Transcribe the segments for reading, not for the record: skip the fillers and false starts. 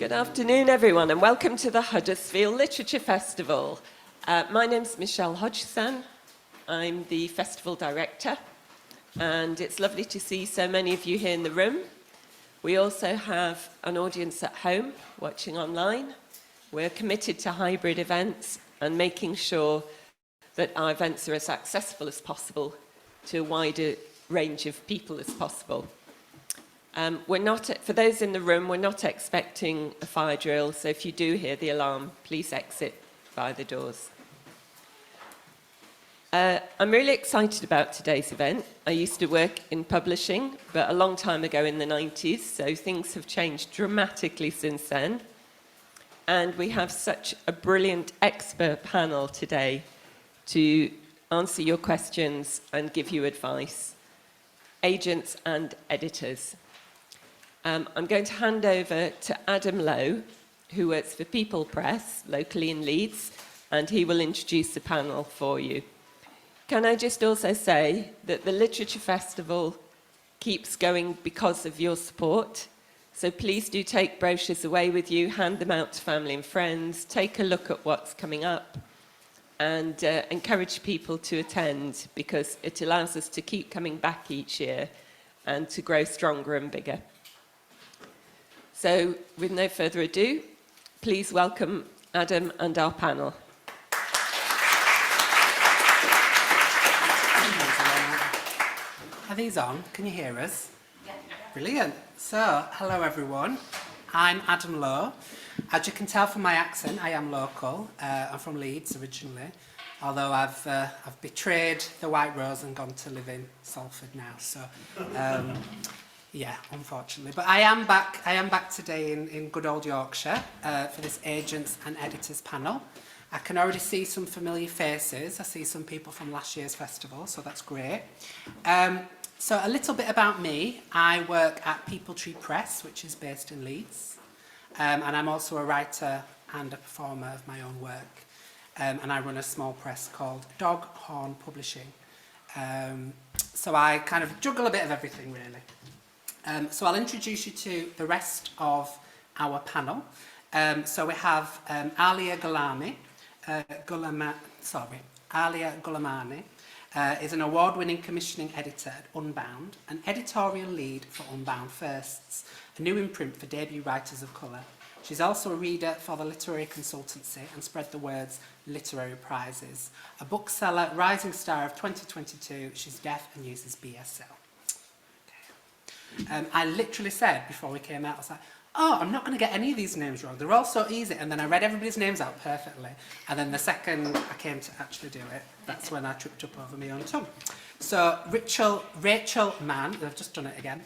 Good afternoon, everyone, and welcome to the Huddersfield Literature Festival. My name's Michelle Hodgson. I'm the festival director, and it's lovely to see so many of you here in the room. We also have an audience at home watching online. We're committed to hybrid events and making sure that our events are as accessible as possible to a wider range of people as possible. For those in the room, we're not expecting a fire drill, so if you do hear the alarm, please exit by the doors. I'm really excited about today's event. I used to work in publishing, but a long time ago in the 90s, so things have changed dramatically since then. And we have such a brilliant expert panel today to answer your questions and give you advice, agents and editors. I'm going to hand over to Adam Lowe, who works for People Press, locally in Leeds, and he will introduce the panel for you. Can I just also say that the Literature Festival keeps going because of your support, so please do take brochures away with you, hand them out to family and friends, take a look at what's coming up, and encourage people to attend, because it allows us to keep coming back each year and to grow stronger and bigger. So, with no further ado, please welcome Adam and our panel. Are these on? Can you hear us? Yeah. Brilliant. So, hello everyone. I'm Adam Lowe. As you can tell from my accent, I am local. I'm from Leeds originally, although I've betrayed the White Rose and gone to live in Salford now. So. Yeah, unfortunately. But I am back today in good old Yorkshire for this agents and editors panel. I can already see some familiar faces. I see some people from last year's festival, so that's great. So a little bit about me. I work at People Tree Press, which is based in Leeds. And I'm also a writer and a performer of my own work. And I run a small press called Dog Horn Publishing. So I kind of juggle a bit of everything, really. So I'll introduce you to the rest of our panel. So we have Aliya Gulamani is an award-winning commissioning editor at Unbound and editorial lead for Unbound Firsts, a new imprint for debut writers of colour. She's also a reader for the Literary Consultancy and Spread the Word's literary prizes. A Bookseller Rising Star of 2022, she's deaf and uses BSL. I literally said before we came out, I was like, oh, I'm not going to get any of these names wrong. They're all so easy. And then I read everybody's names out perfectly. And then the second I came to actually do it, that's when I tripped up over my own tongue. So Rachel Mann, I've just done it again.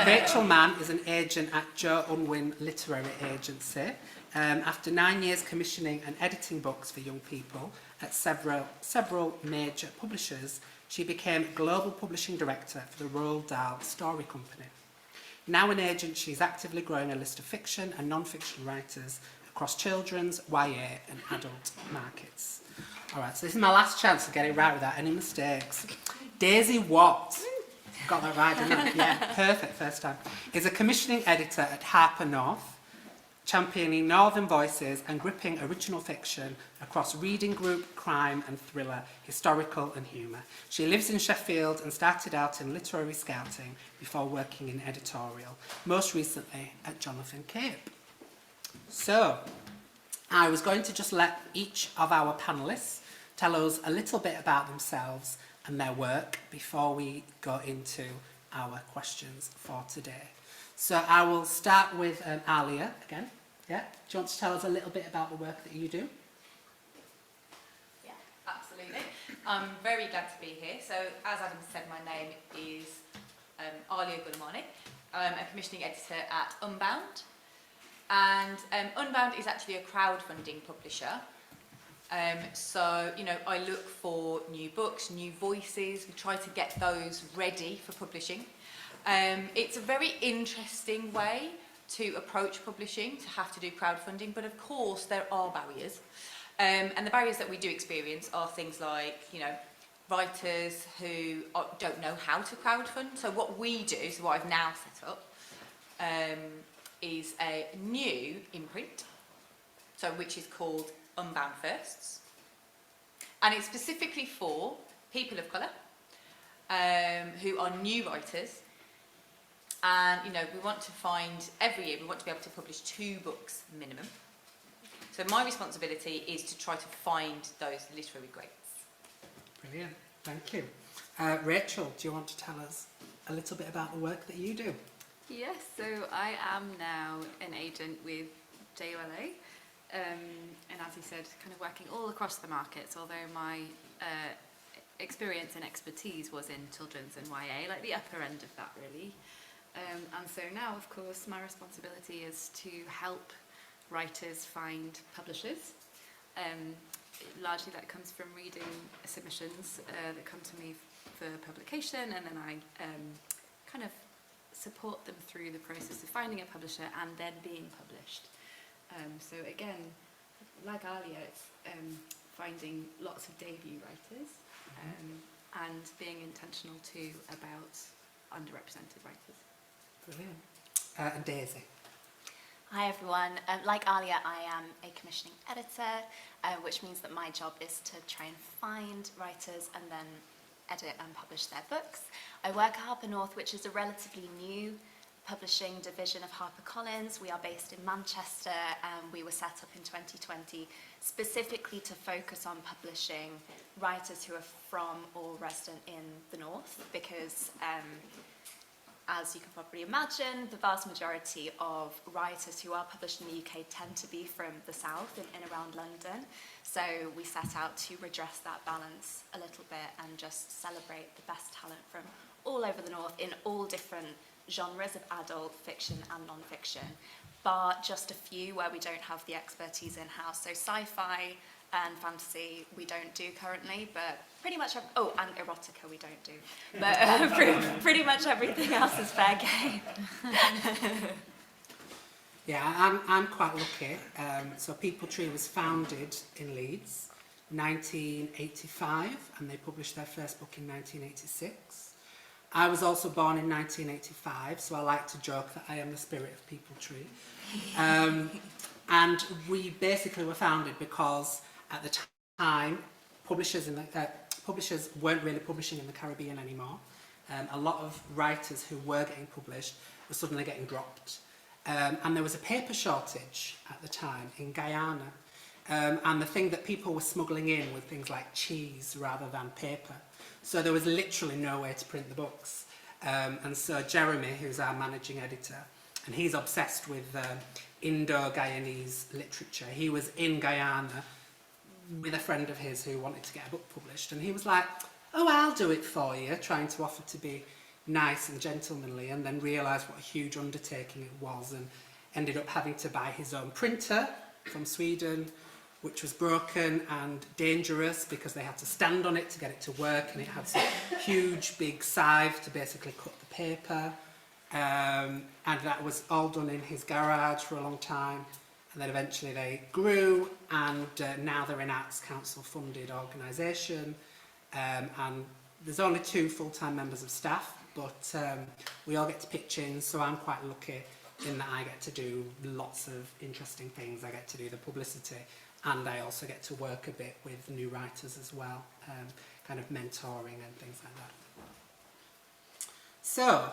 Rachel Mann is an agent at Jo Unwin Literary Agency. After 9 years commissioning and editing books for young people at several major publishers, she became Global Publishing Director for the Roald Dahl Story Company. Now an agent, she's actively growing a list of fiction and non-fiction writers across children's, YA and adult markets. All right, so this is my last chance to get it right without any mistakes. Daisy Watt, got that right, didn't I? Yeah, perfect, first time, is a commissioning editor at Harper North, championing northern voices and gripping original fiction across reading group, crime and thriller, historical and humour. She lives in Sheffield and started out in literary scouting before working in editorial, most recently at Jonathan Cape. So, I was going to just let each of our panellists tell us a little bit about themselves and their work before we go into our questions for today. So I will start with Aliya again. Yeah? Do you want to tell us a little bit about the work that you do? Yeah, absolutely. I'm very glad to be here. So as Adam said, my name is Aliya Gulamani. I'm a commissioning editor at Unbound. And Unbound is actually a crowdfunding publisher. So, you know, I look for new books, new voices. We try to get those ready for publishing. It's a very interesting way to approach publishing, to have to do crowdfunding, but of course there are barriers. And the barriers that we do experience are things like, you know, writers who don't know how to crowdfund. So what we do, so what I've now set up, is a new imprint, so which is called Unbound Firsts, and it's specifically for people of colour who are new writers. And you know, we want to find every year we want to be able to publish 2 books minimum. So my responsibility is to try to find those literary greats. Brilliant, thank you. Rachel, do you want to tell us a little bit about the work that you do? Yes, so I am now an agent with JULA, and as you said, kind of working all across the markets, although my experience and expertise was in children's and YA, like the upper end of that really. And so now, of course, my responsibility is to help writers find publishers. Largely that comes from reading submissions that come to me for publication, and then I kind of support them through the process of finding a publisher and then being published. So again, like Aliya, it's finding lots of debut writers and being intentional too about underrepresented writers. Brilliant. And Daisy? Hi everyone. Like Aliya, I am a commissioning editor, which means that my job is to try and find writers and then edit and publish their books. I work at Harper North, which is a relatively new publishing division of HarperCollins. We are based in Manchester, and we were set up in 2020 specifically to focus on publishing writers who are from or resident in the North, because as you can probably imagine, the vast majority of writers who are published in the UK tend to be from the south and around London. So we set out to redress that balance a little bit and just celebrate the best talent from all over the north in all different genres of adult fiction and non-fiction, but just a few where we don't have the expertise in-house. So sci-fi and fantasy we don't do currently, but pretty much, and erotica we don't do, but pretty much everything else is fair game. Yeah, I'm quite lucky. So People Tree was founded in Leeds, 1985, and they published their first book in 1986. I was also born in 1985, so I like to joke that I am the spirit of People Tree. And we basically were founded because at the time, publishers weren't really publishing in the Caribbean anymore. A lot of writers who were getting published were suddenly getting dropped. And there was a paper shortage at the time in Guyana. And the thing that people were smuggling in were things like cheese rather than paper. So there was literally no way to print the books. And so Jeremy, who's our managing editor, and he's obsessed with Indo-Guyanese literature. He was in Guyana with a friend of his who wanted to get a book published, and he was like, oh, I'll do it for you, trying to offer to be nice and gentlemanly, and then realised what a huge undertaking it was, and ended up having to buy his own printer from Sweden, which was broken and dangerous because they had to stand on it to get it to work, and it had some huge big scythe to basically cut the paper, and that was all done in his garage for a long time. And then eventually they grew, and now they're an Arts Council funded organisation, and there's only 2 full-time members of staff, but we all get to pitch in, so I'm quite lucky in that I get to do lots of interesting things. I get to do the publicity, and I also get to work a bit with new writers as well, kind of mentoring and things like that. So,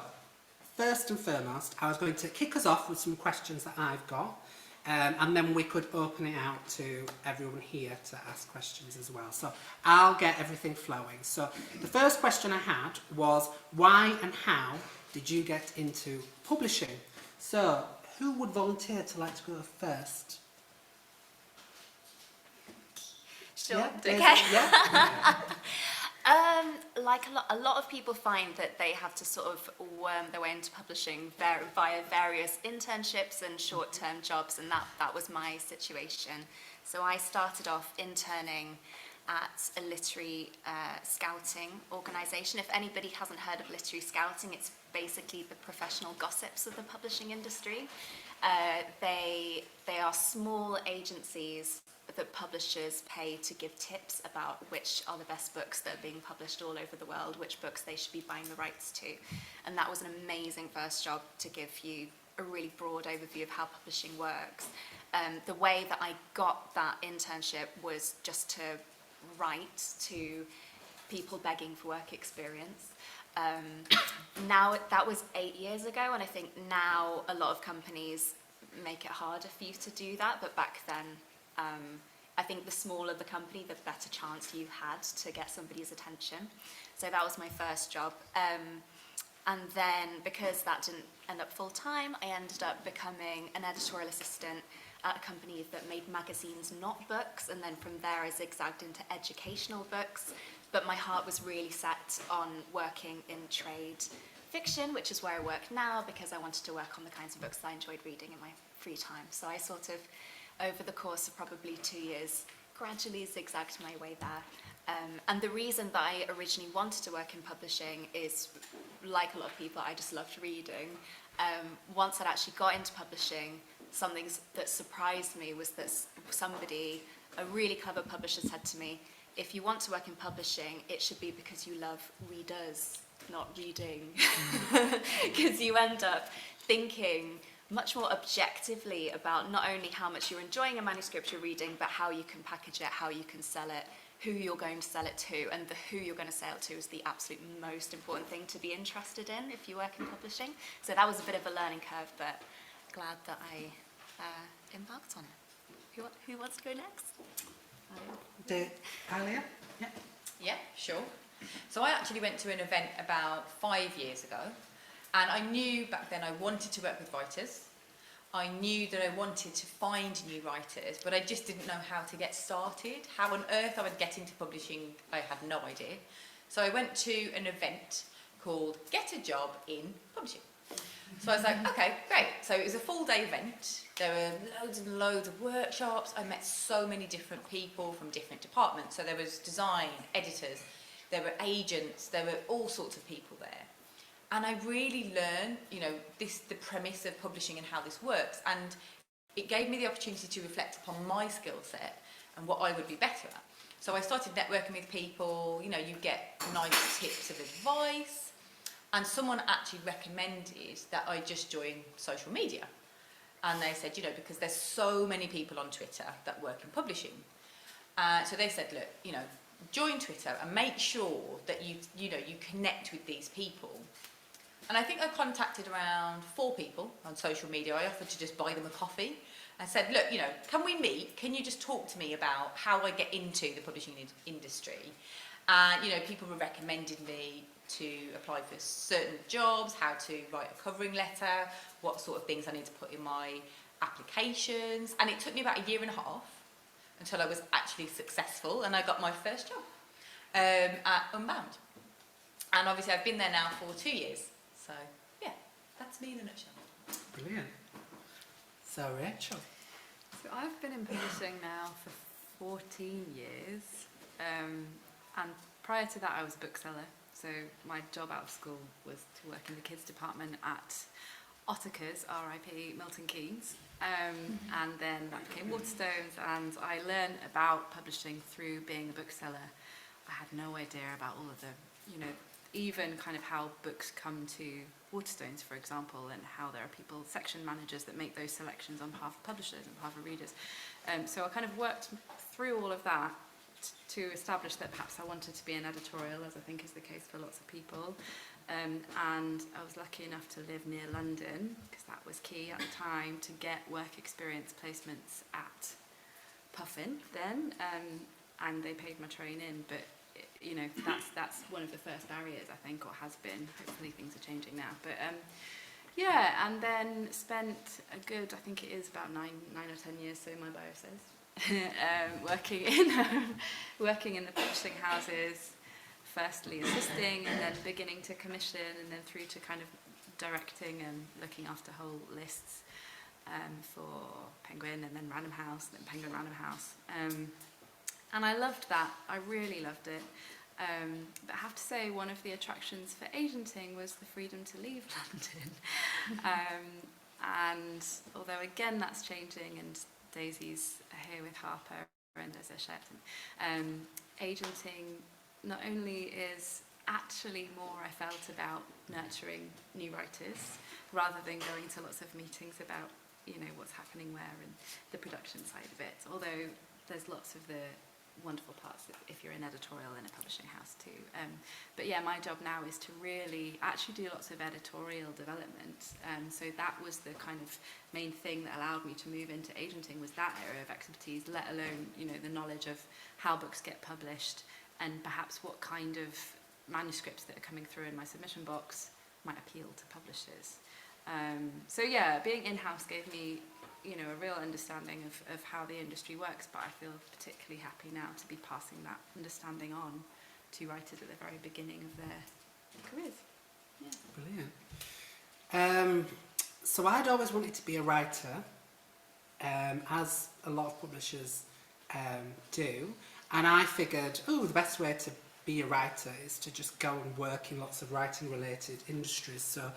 first and foremost, I was going to kick us off with some questions that I've got, and then we could open it out to everyone here to ask questions as well. So I'll get everything flowing. So the first question I had was, why and how did you get into publishing? So who would volunteer to like to go first? Sure. Yeah, Okay. yeah. Like a lot of people find that they have to sort of worm their way into publishing via various internships and short-term jobs, and that was my situation. So I started off interning at a literary scouting organisation. If anybody hasn't heard of literary scouting, it's basically the professional gossips of the publishing industry. They are small agencies that publishers pay to give tips about which are the best books that are being published all over the world, which books they should be buying the rights to. And that was an amazing first job to give you a really broad overview of how publishing works. The way that I got that internship was just to write to people begging for work experience. Now, that was 8 years ago, and I think now a lot of companies make it harder for you to do that, but back then, I think the smaller the company, the better chance you had to get somebody's attention. So that was my first job. And then, because that didn't end up full-time, I ended up becoming an editorial assistant at a company that made magazines, not books, and then from there I zigzagged into educational books. But my heart was really set on working in trade fiction, which is where I work now, because I wanted to work on the kinds of books that I enjoyed reading in my free time. So I sort of, over the course of probably 2 years, gradually zigzagged my way there. And the reason that I originally wanted to work in publishing is, like a lot of people, I just loved reading. Once I'd actually got into publishing, something that surprised me was that somebody, a really clever publisher, said to me, if you want to work in publishing, it should be because you love readers, not reading. Because you end up thinking much more objectively about not only how much you're enjoying a manuscript you're reading, but how you can package it, how you can sell it, who you're going to sell it to, and the who you're going to sell it to is the absolute most important thing to be interested in if you work in publishing. So that was a bit of a learning curve, but glad that I embarked on it. Who wants to go next? Aliya? Yeah. Yeah, sure. So I actually went to an event about 5 years ago, and I knew back then I wanted to work with writers. I knew that I wanted to find new writers, but I just didn't know how to get started. How on earth I would get into publishing, I had no idea. So I went to an event called Get a Job in Publishing. So I was like, okay, great. So it was a full-day event. There were loads and loads of workshops. I met so many different people from different departments. So there was design, editors, there were agents, there were all sorts of people there. And I really learned, the premise of publishing and how this works. And it gave me the opportunity to reflect upon my skill set and what I would be better at. So I started networking with people, you get nice tips of advice. And someone actually recommended that I just join social media. And they said, because there's so many people on Twitter that work in publishing. So they said, look, join Twitter and make sure that you connect with these people. And I think I contacted around 4 people on social media. I offered to just buy them a coffee and said, look, can we meet? Can you just talk to me about how I get into the publishing industry? And, people were recommending me to apply for certain jobs, how to write a covering letter, what sort of things I need to put in my applications. And it took me about 1.5 years until I was actually successful and I got my first job at Unbound. And obviously I've been there now for 2 years. So, yeah, that's me in a nutshell. Brilliant. So, Rachel. So I've been in publishing now for 14 years. And prior to that I was a bookseller. So my job out of school was to work in the kids department at Ottakers, RIP, Milton Keynes. And then that became Waterstones, and I learned about publishing through being a bookseller. I had no idea about all of the, even kind of how books come to Waterstones, for example, and how there are people, section managers, that make those selections on behalf of publishers and behalf of readers. So I kind of worked through all of that to establish that perhaps I wanted to be an editorial, as I think is the case for lots of people. And I was lucky enough to live near London, because that was key at the time, to get work experience placements at Puffin then, and they paid my train in, but that's one of the first barriers, I think, or has been. Hopefully things are changing now, but yeah, and then spent a good, I think it is about 9 or 10 years, so my bio says, working in the publishing houses, firstly assisting and then beginning to commission, and then through to kind of directing and looking after whole lists for Penguin, and then Random House, and then Penguin Random House. And I loved that. I really loved it. But I have to say, one of the attractions for agenting was the freedom to leave London. And although again that's changing, and Daisy's here with Harper and as a chef. Agenting not only is actually more, I felt, about nurturing new writers rather than going to lots of meetings about, you know, what's happening where and the production side of it, although there's lots of the wonderful parts if you're in editorial in a publishing house too. But yeah, my job now is to really actually do lots of editorial development. So that was the kind of main thing that allowed me to move into agenting, was that area of expertise, let alone, you know, the knowledge of how books get published and perhaps what kind of manuscripts that are coming through in my submission box might appeal to publishers. So yeah, being in-house gave me, you know, a real understanding of how the industry works, but I feel particularly happy now to be passing that understanding on to writers at the very beginning of their careers. Yeah. Brilliant. So I'd always wanted to be a writer, as a lot of publishers do, and I figured, oh, the best way to be a writer is to just go and work in lots of writing-related industries. So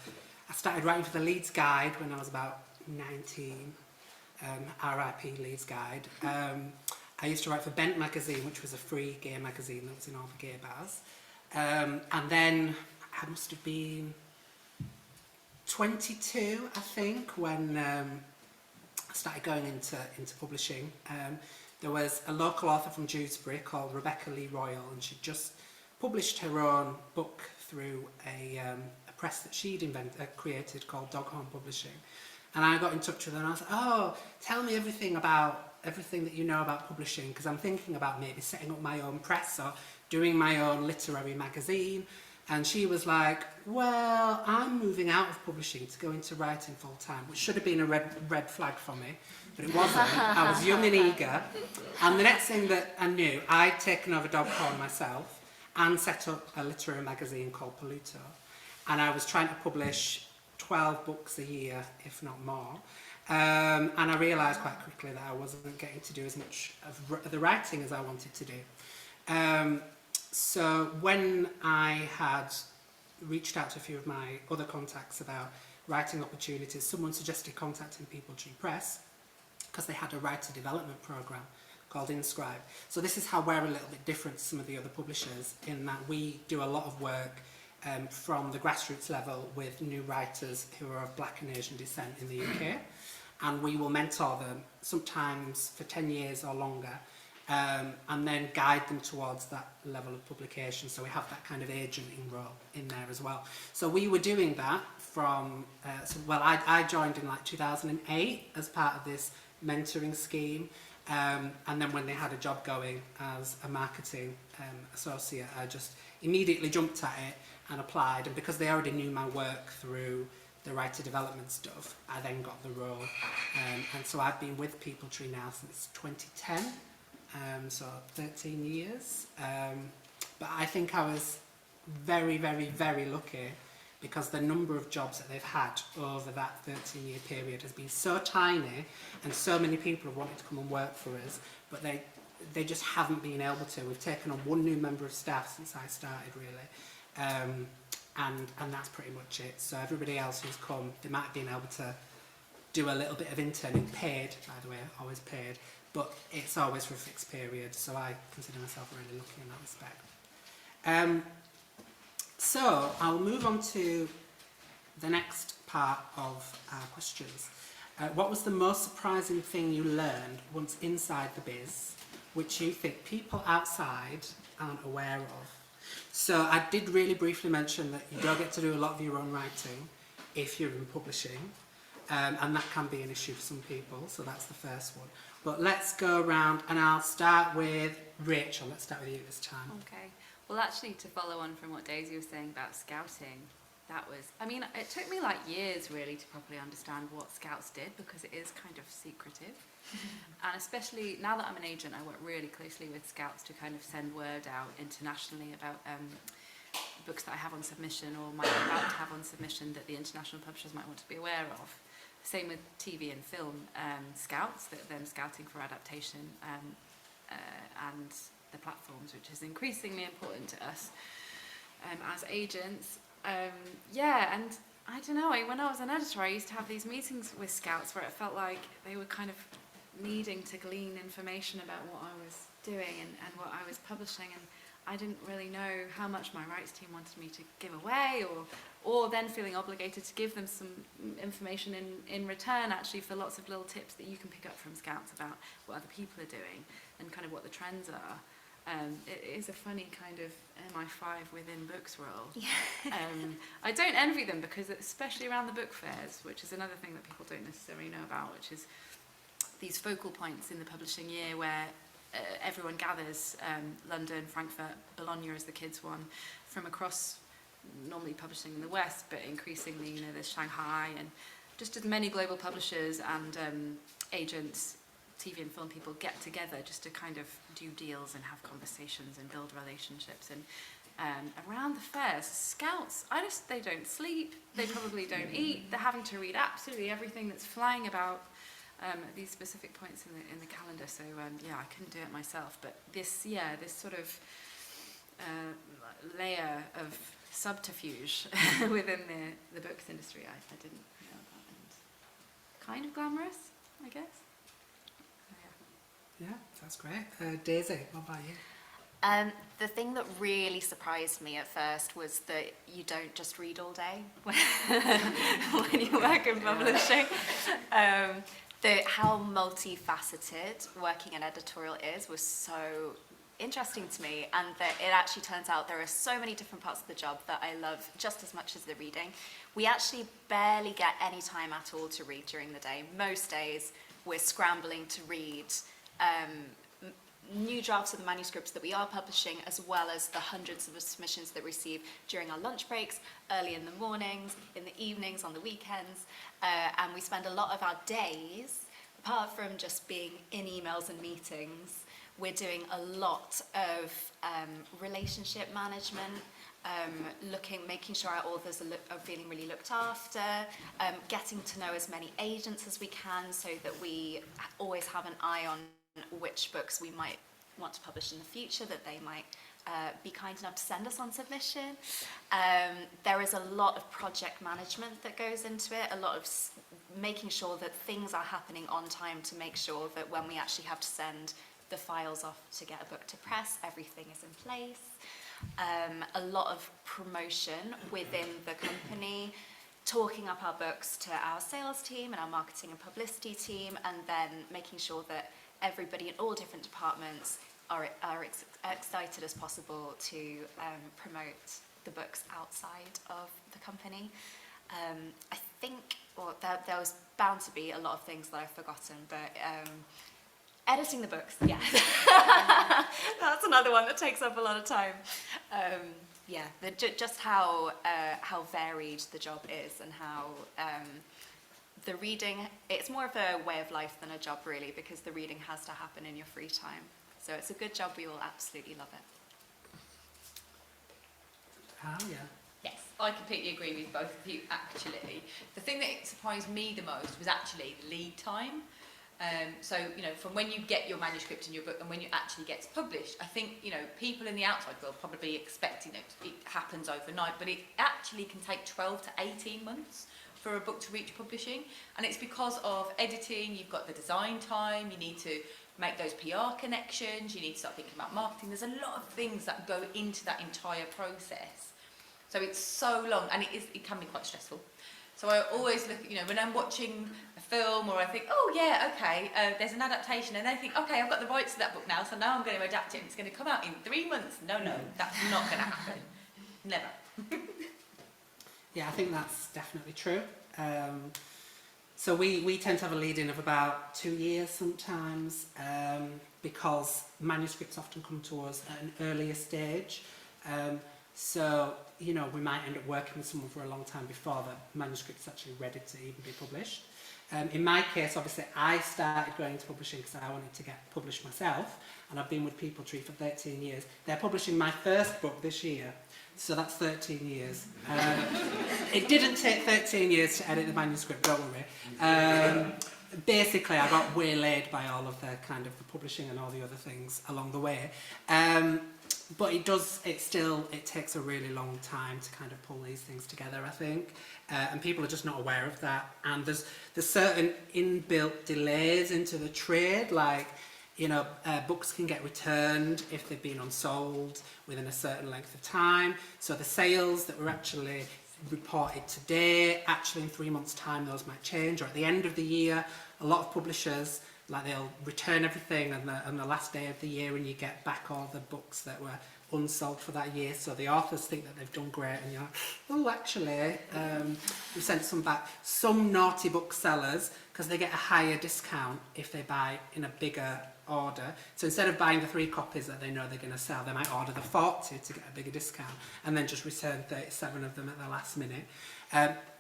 I started writing for the Leeds Guide when I was about 19. RIP Leeds Guide. I used to write for Bent magazine, which was a free gay magazine that was in all the gay bars. And then I must have been 22, I think, when I started going into publishing. There was a local author from Dewsbury called Rebecca Lee Royal, and she just published her own book through a press that she'd created called Doghorn Publishing. And I got in touch with her and I was like, oh, tell me everything that you know about publishing, because I'm thinking about maybe setting up my own press or doing my own literary magazine. And she was like, well, I'm moving out of publishing to go into writing full time, which should have been a red flag for me, but it wasn't. I was young and eager. And the next thing that I knew, I'd taken over Doghorn myself and set up a literary magazine called Polluto. And I was trying to publish 12 books a year, if not more. And I realised quite quickly that I wasn't getting to do as much of the writing as I wanted to do. So when I had reached out to a few of my other contacts about writing opportunities, someone suggested contacting People Tree Press because they had a writer development programme called Inscribe. So this is how we're a little bit different to some of the other publishers, in that we do a lot of work from the grassroots level with new writers who are of Black and Asian descent in the UK, and we will mentor them sometimes for 10 years or longer, and then guide them towards that level of publication. So we have that kind of agenting role in there as well. So we were doing that from, I joined in like 2008 as part of this mentoring scheme, and then when they had a job going as a marketing associate, I just immediately jumped at it and applied, and because they already knew my work through the writer development stuff, I then got the role, and so I've been with People Tree now since 2010, so 13 years, but I think I was very, very, very lucky, because the number of jobs that they've had over that 13-year period has been so tiny, and so many people have wanted to come and work for us, but they just haven't been able to. We've taken on one new member of staff since I started, really. And that's pretty much it. So everybody else who's come, they might have been able to do a little bit of interning, paid, by the way, always paid, but it's always for a fixed period, so I consider myself really lucky in that respect. So I'll move on to the next part of our questions. What was the most surprising thing you learned once inside the biz, which you think people outside aren't aware of? So I did really briefly mention that you don't get to do a lot of your own writing if you're in publishing, and that can be an issue for some people, so that's the first one. But let's go around, and I'll start with Rachel. Let's start with you this time. Okay. Well, actually, to follow on from what Daisy was saying about scouting, that was, I mean, it took me like years really to properly understand what Scouts did, because it is kind of secretive. And especially now that I'm an agent, I work really closely with Scouts to kind of send word out internationally about books that I have on submission or might be about to have on submission that the international publishers might want to be aware of. Same with TV and film Scouts, that then scouting for adaptation and the platforms, which is increasingly important to us as agents. Yeah, and I don't know, when I was an editor, I used to have these meetings with Scouts where it felt like they were kind of needing to glean information about what I was doing and what I was publishing, and I didn't really know how much my rights team wanted me to give away, or then feeling obligated to give them some information in return, actually, for lots of little tips that you can pick up from Scouts about what other people are doing and kind of what the trends are. It is a funny kind of MI5 within books role. Yeah. I don't envy them, because especially around the book fairs, which is another thing that people don't necessarily know about, which is these focal points in the publishing year where everyone gathers, London, Frankfurt, Bologna is the kids one, from across, normally publishing in the West, but increasingly, you know, there's Shanghai, and just as many global publishers and agents, TV and film people get together just to kind of do deals and have conversations and build relationships. And around the fairs, Scouts, they don't sleep, they probably don't eat, they're having to read absolutely everything that's flying about at these specific points in the calendar. So yeah, I couldn't do it myself, but this sort of layer of subterfuge within the books industry, I didn't know about, and kind of glamorous, I guess. Yeah, that's great. Daisy, what about you? The thing that really surprised me at first was that you don't just read all day when you work in publishing. How multifaceted working in editorial was so interesting to me, and that it actually turns out there are so many different parts of the job that I love just as much as the reading. We actually barely get any time at all to read during the day. Most days we're scrambling to read new drafts of the manuscripts that we are publishing, as well as the hundreds of submissions that we receive during our lunch breaks, early in the mornings, in the evenings, on the weekends, and we spend a lot of our days, apart from just being in emails and meetings, we're doing a lot of relationship management, making sure our authors are feeling really looked after, getting to know as many agents as we can, so that we always have an eye on which books we might want to publish in the future, that they might be kind enough to send us on submission. There is a lot of project management that goes into it, a lot of making sure that things are happening on time, to make sure that when we actually have to send the files off to get a book to press, everything is in place. A lot of promotion within the company, talking up our books to our sales team and our marketing and publicity team, and then making sure that everybody in all different departments are excited as possible to promote the books outside of the company. I think there was bound to be a lot of things that I've forgotten, but editing the books, yeah. That's another one that takes up a lot of time. Yeah, just how varied the job is, and how the reading, it's more of a way of life than a job, really, because the reading has to happen in your free time. So it's a good job. We will absolutely love it. Aliya. Yes, I completely agree with both of you, actually. The thing that surprised me the most was actually the lead time. So, you know, from when you get your manuscript in your book and when it actually gets published, I think, you know, people in the outside world probably expect, you know, it happens overnight, but it actually can take 12 to 18 months for a book to reach publishing. And it's because of editing, you've got the design time, you need to make those PR connections, you need to start thinking about marketing. There's a lot of things that go into that entire process. So it's so long, and it can be quite stressful. So I always look, you know, when I'm watching a film, or I think, oh yeah, okay, there's an adaptation, and I think, okay, I've got the rights to that book now, so now I'm going to adapt it, and it's going to come out in 3 months. No, that's not going to happen. Never. Yeah, I think that's definitely true. So we tend to have a lead-in of about 2 years sometimes, because manuscripts often come to us at an earlier stage. So, you know, we might end up working with someone for a long time before the manuscript's actually ready to even be published. In my case, obviously, I started going into publishing because I wanted to get published myself, and I've been with People Tree for 13 years. They're publishing my first book this year, so that's 13 years. It didn't take 13 years to edit the manuscript, don't worry. Basically, I got waylaid by all of the kind of the publishing and all the other things along the way. but it takes a really long time to kind of pull these things together, I think. And people are just not aware of that. And there's certain inbuilt delays into the trade, like, you know, books can get returned if they've been unsold within a certain length of time. So the sales that were actually reported today, actually in 3 months' time, those might change. Or at the end of the year, a lot of publishers, like, they'll return everything on the last day of the year, and you get back all the books that were unsold for that year. So the authors think that they've done great, and you're like, oh, actually, we sent some back. Some naughty booksellers, because they get a higher discount if they buy in a bigger order. So instead of buying the 3 copies that they know they're going to sell, they might order the 40 to get a bigger discount, and then just return 37 of them at the last minute.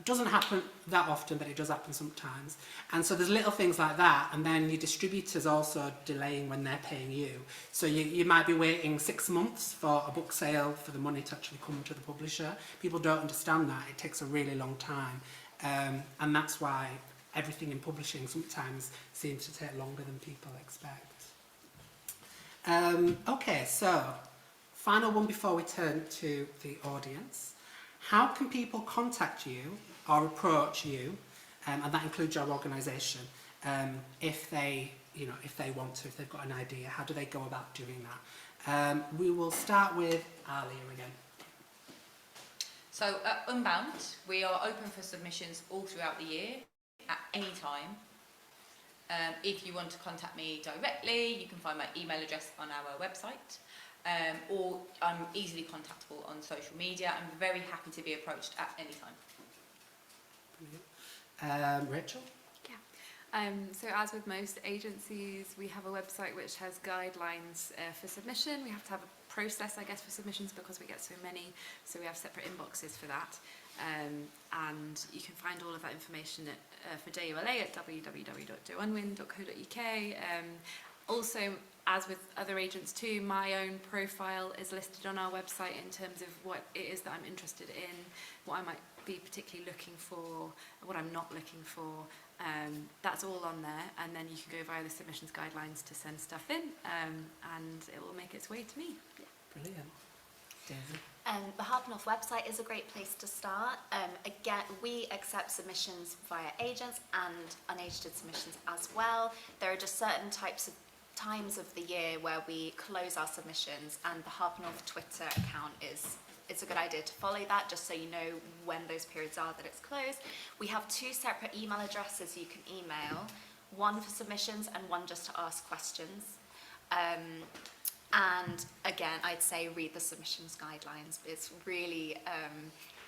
Doesn't happen that often, but it does happen sometimes. And so there's little things like that, and then your distributors also delaying when they're paying you. So you might be waiting 6 months for a book sale for the money to actually come to the publisher. People don't understand that. It takes a really long time. And that's why everything in publishing sometimes seems to take longer than people expect. Okay, so final one before we turn to the audience. How can people contact you or approach you, and that includes your organisation, if they want to, if they've got an idea? How do they go about doing that? We will start with Aliya again. So at Unbound, we are open for submissions all throughout the year, at any time. If you want to contact me directly, you can find my email address on our website. Or I'm easily contactable on social media. I'm very happy to be approached at any time. Brilliant. Rachel? Yeah. So as with most agencies, we have a website which has guidelines for submission. We have to have a process, I guess, for submissions because we get so many. So we have separate inboxes for that. And you can find all of that information for JULA at www.jounwin.co.uk. Also, as with other agents too, my own profile is listed on our website in terms of what it is that I'm interested in, what I might be particularly looking for, what I'm not looking for. That's all on there, and then you can go via the submissions guidelines to send stuff in, and it will make its way to me. Yeah. Brilliant. Daisy? The Harper North website is a great place to start. Again, we accept submissions via agents and unagented submissions as well. There are just certain times of the year where we close our submissions, and the Harper North Twitter account it's a good idea to follow that, just so you know when those periods are that it's closed. We have 2 separate email addresses you can email, one for submissions and one just to ask questions. And again, I'd say read the submissions guidelines. It's really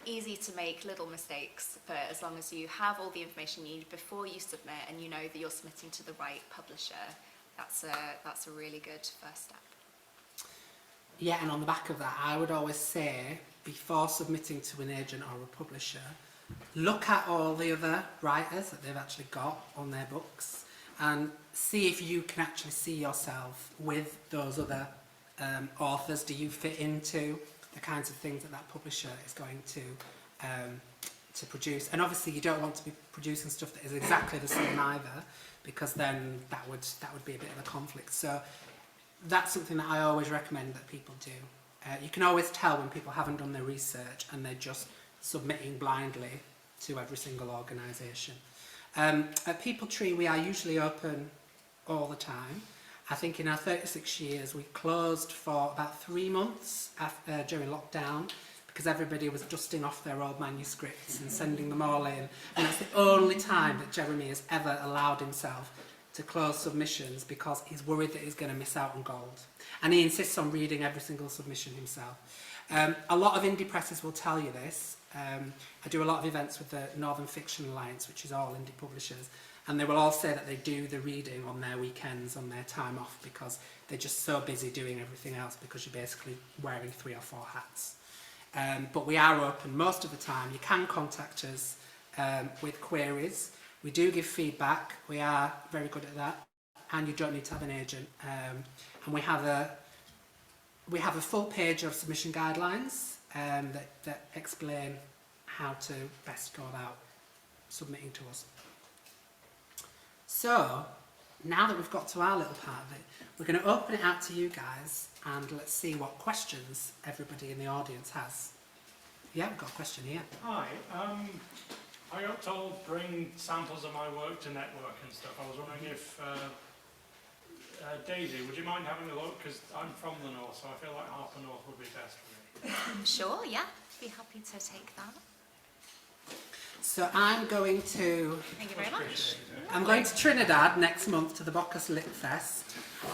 easy to make little mistakes, but as long as you have all the information you need before you submit and you know that you're submitting to the right publisher, that's a really good first step. Yeah, and on the back of that, I would always say, before submitting to an agent or a publisher, look at all the other writers that they've actually got on their books and see if you can actually see yourself with those other authors. Do you fit into the kinds of things that that publisher is going to produce? And obviously you don't want to be producing stuff that is exactly the same either, because then that would be a bit of a conflict. So that's something that I always recommend that people do. You can always tell when people haven't done their research and they're just submitting blindly to every single organisation. At People Tree, we are usually open all the time. I think in our 36 years, we closed for about 3 months during lockdown, because everybody was dusting off their old manuscripts and sending them all in. And that's the only time that Jeremy has ever allowed himself to close submissions, because he's worried that he's going to miss out on gold. And he insists on reading every single submission himself. A lot of indie presses will tell you this. I do a lot of events with the Northern Fiction Alliance, which is all indie publishers, and they will all say that they do the reading on their weekends, on their time off, because they're just so busy doing everything else, because you're basically wearing 3 or 4 hats. But we are open most of the time. You can contact us with queries. We do give feedback. We are very good at that, and you don't need to have an agent. And we have a full page of submission guidelines that explain how to best go about submitting to us. So now that we've got to our little part of it, we're going to open it out to you guys and let's see what questions everybody in the audience has. Yeah, we've got a question here. Hi, I got told bring samples of my work to network and stuff. I was wondering if, Daisy, would you mind having a look? Because I'm from the north, so I feel like half the north would be best for me. Sure, yeah. Be happy to take that. So I'm going to Thank you very much. I'm going to Trinidad next month to the Bookseller Lit Fest,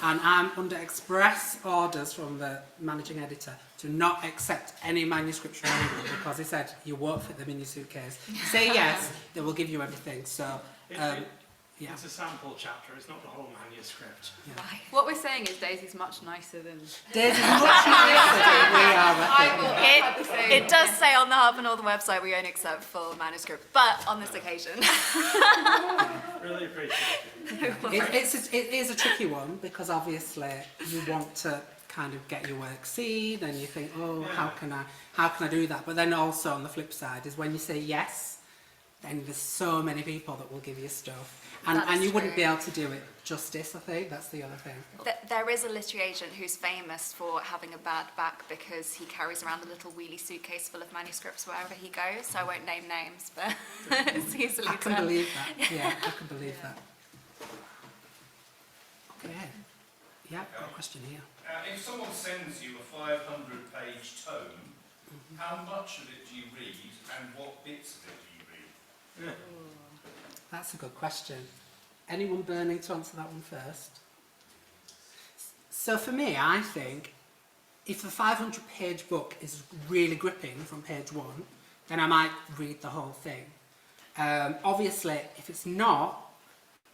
and I'm under express orders from the managing editor to not accept any manuscripts from anyone because he said you won't fit them in your suitcase. Say yes, they will give you everything. So, yeah. It's a sample chapter, it's not the whole manuscript. Yeah. What we're saying is Daisy's much nicer than... Daisy's much nicer than we are, I think. It does say on the Harbour Northern website we only accept full manuscript, but on this occasion. Really appreciate it. It is a tricky one because obviously you want to kind of get your work seen and you think, oh, how can I do that? But then also on the flip side is when you say yes, then there's so many people that will give you stuff. And you wouldn't be able to do it justice, I think. That's the other thing. There is a literary agent who's famous for having a bad back because he carries around a little wheelie suitcase full of manuscripts wherever he goes. So I won't name names, but it's easily I can believe that. Yeah, I can believe that. Okay. Yeah, got a question here. If someone sends you a 500-page tome, how much of it do you read and what bits of it do you read? That's a good question. Anyone burning to answer that one first? So for me, I think if the 500-page book is really gripping from page 1, then I might read the whole thing. Obviously, if it's not,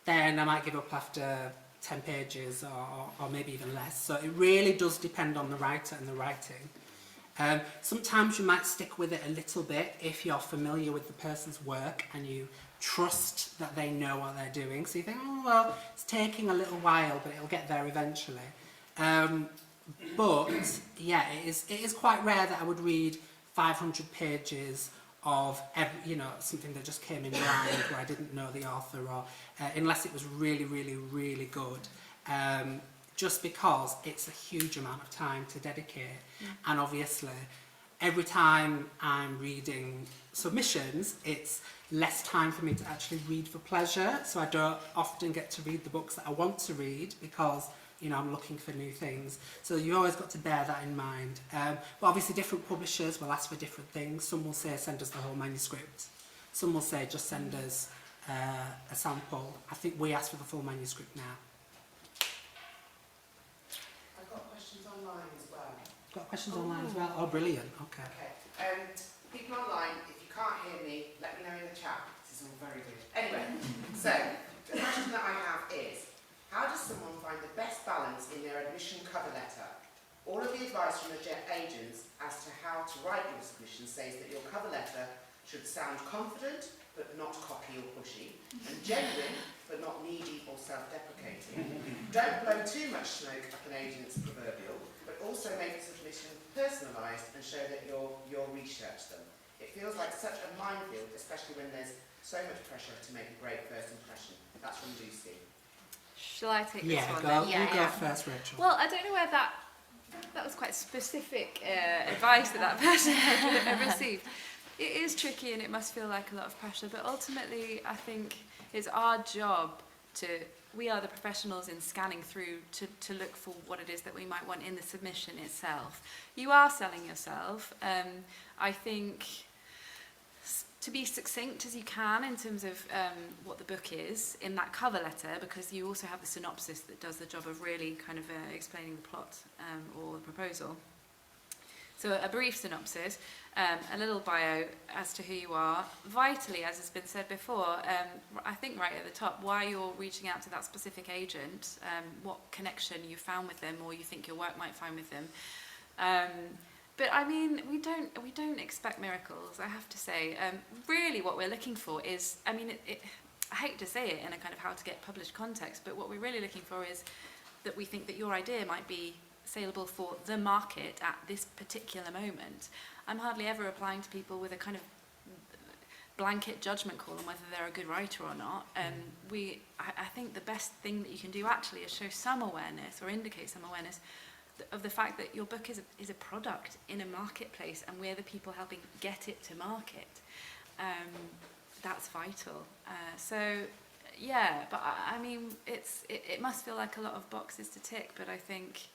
then I might give up after 10 pages or maybe even less. So it really does depend on the writer and the writing. Sometimes you might stick with it a little bit if you're familiar with the person's work and you trust that they know what they're doing. So you think, oh, well, it's taking a little while, but it'll get there eventually. But yeah, it is quite rare that I would read 500 pages of something that just came in blind where I didn't know the author, or unless it was really, really, really good. Just because it's a huge amount of time to dedicate, and obviously every time I'm reading submissions, it's less time for me to actually read for pleasure, so I don't often get to read the books that I want to read because I'm looking for new things. So you've always got to bear that in mind. But obviously different publishers will ask for different things. Some will say send us the whole manuscript. Some will say just send us a sample. I think we ask for the full manuscript now. I've got questions online as well. Got questions online as well? Oh, brilliant. Okay. People online, if you can't hear me, let me know in the chat. This is all very weird. Anyway, so the question that I have is, how does someone find the best balance in their admission cover letter? All of the advice from the agents as to how to write your submission says that your cover letter should sound confident but not cocky or pushy, and genuine but not needy or self-deprecating. Don't blow too much smoke up an agent's proverbial, but also make the submission personalised and show that you're researched them. It feels like such a minefield, especially when there's so much pressure to make a great first impression. That's from Lucy. Shall I take this one go, then? you go first, Rachel. Well, I don't know where that was quite specific advice that person had received. It is tricky and it must feel like a lot of pressure, but ultimately I think it's our job we are the professionals in scanning through to look for what it is that we might want in the submission itself. You are selling yourself. I think to be succinct as you can in terms of what the book is in that cover letter, because you also have the synopsis that does the job of really kind of explaining the plot or the proposal. So a brief synopsis, a little bio as to who you are, vitally, as has been said before, I think right at the top, why you're reaching out to that specific agent, what connection you found with them or you think your work might find with them. But I mean, we don't expect miracles, I have to say. Really what we're looking for is, I mean, I hate to say it in a kind of how to get published context, but what we're really looking for is that we think that your idea might be saleable for the market at this particular moment. I'm hardly ever applying to people with a kind of blanket judgment call on whether they're a good writer or not. I think the best thing that you can do actually is show some awareness or indicate some awareness of the fact that your book is a product in a marketplace, and we're the people helping get it to market. That's vital. But I mean, it must feel like a lot of boxes to tick, but I think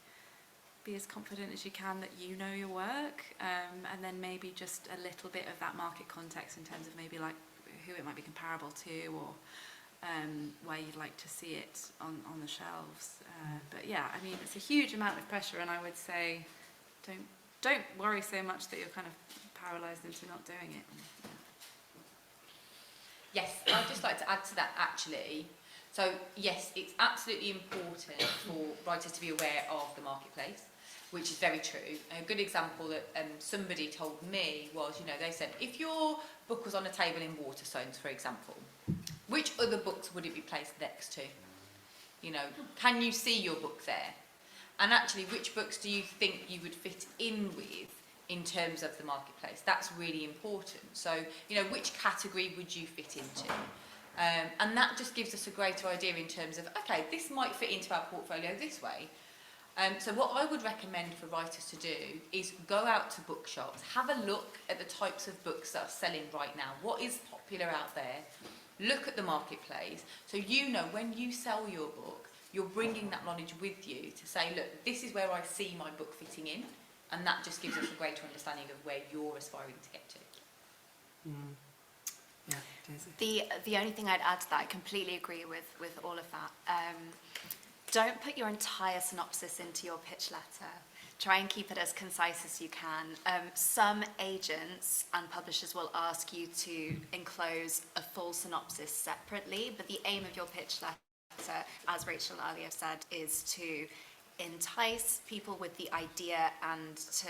be as confident as you can that you know your work, and then maybe just a little bit of that market context in terms of maybe like who it might be comparable to, or where you'd like to see it on the shelves. But yeah, I mean, it's a huge amount of pressure, and I would say don't worry so much that you're kind of paralysed into not doing it. Yes, I'd just like to add to that actually. So yes, it's absolutely important for writers to be aware of the marketplace, which is very true. A good example that somebody told me was, they said, if your book was on a table in Waterstones, for example, which other books would it be placed next to? Can you see your book there? And actually, which books do you think you would fit in with in terms of the marketplace? That's really important. So, which category would you fit into? And that just gives us a greater idea in terms of, okay, this might fit into our portfolio this way. So what I would recommend for writers to do is go out to bookshops, have a look at the types of books that are selling right now, what is popular out there, look at the marketplace, so when you sell your book, you're bringing that knowledge with you to say, look, this is where I see my book fitting in, and that just gives us a greater understanding of where you're aspiring to get to. Yeah, Daisy. The only thing I'd add to that, I completely agree with all of that. Don't put your entire synopsis into your pitch letter. Try and keep it as concise as you can. Some agents and publishers will ask you to enclose a full synopsis separately, but the aim of your pitch letter, as Rachel and Aliya said, is to entice people with the idea and to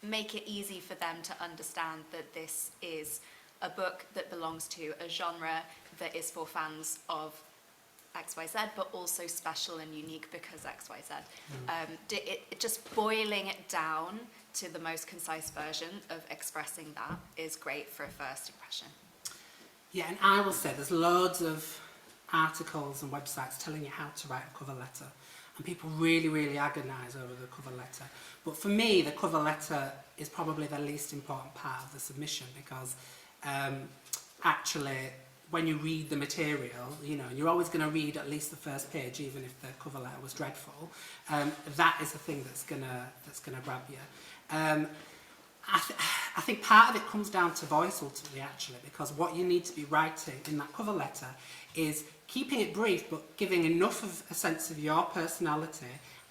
make it easy for them to understand that this is a book that belongs to a genre that is for fans of XYZ, but also special and unique because XYZ. Just boiling it down to the most concise version of expressing that is great for a first impression. Yeah, and I will say there's loads of articles and websites telling you how to write a cover letter, and people really, really agonise over the cover letter. But for me, the cover letter is probably the least important part of the submission, because actually, when you read the material, you're always going to read at least the first page, even if the cover letter was dreadful. That is the thing that's gonna grab you. I think part of it comes down to voice ultimately, actually, because what you need to be writing in that cover letter is keeping it brief, but giving enough of a sense of your personality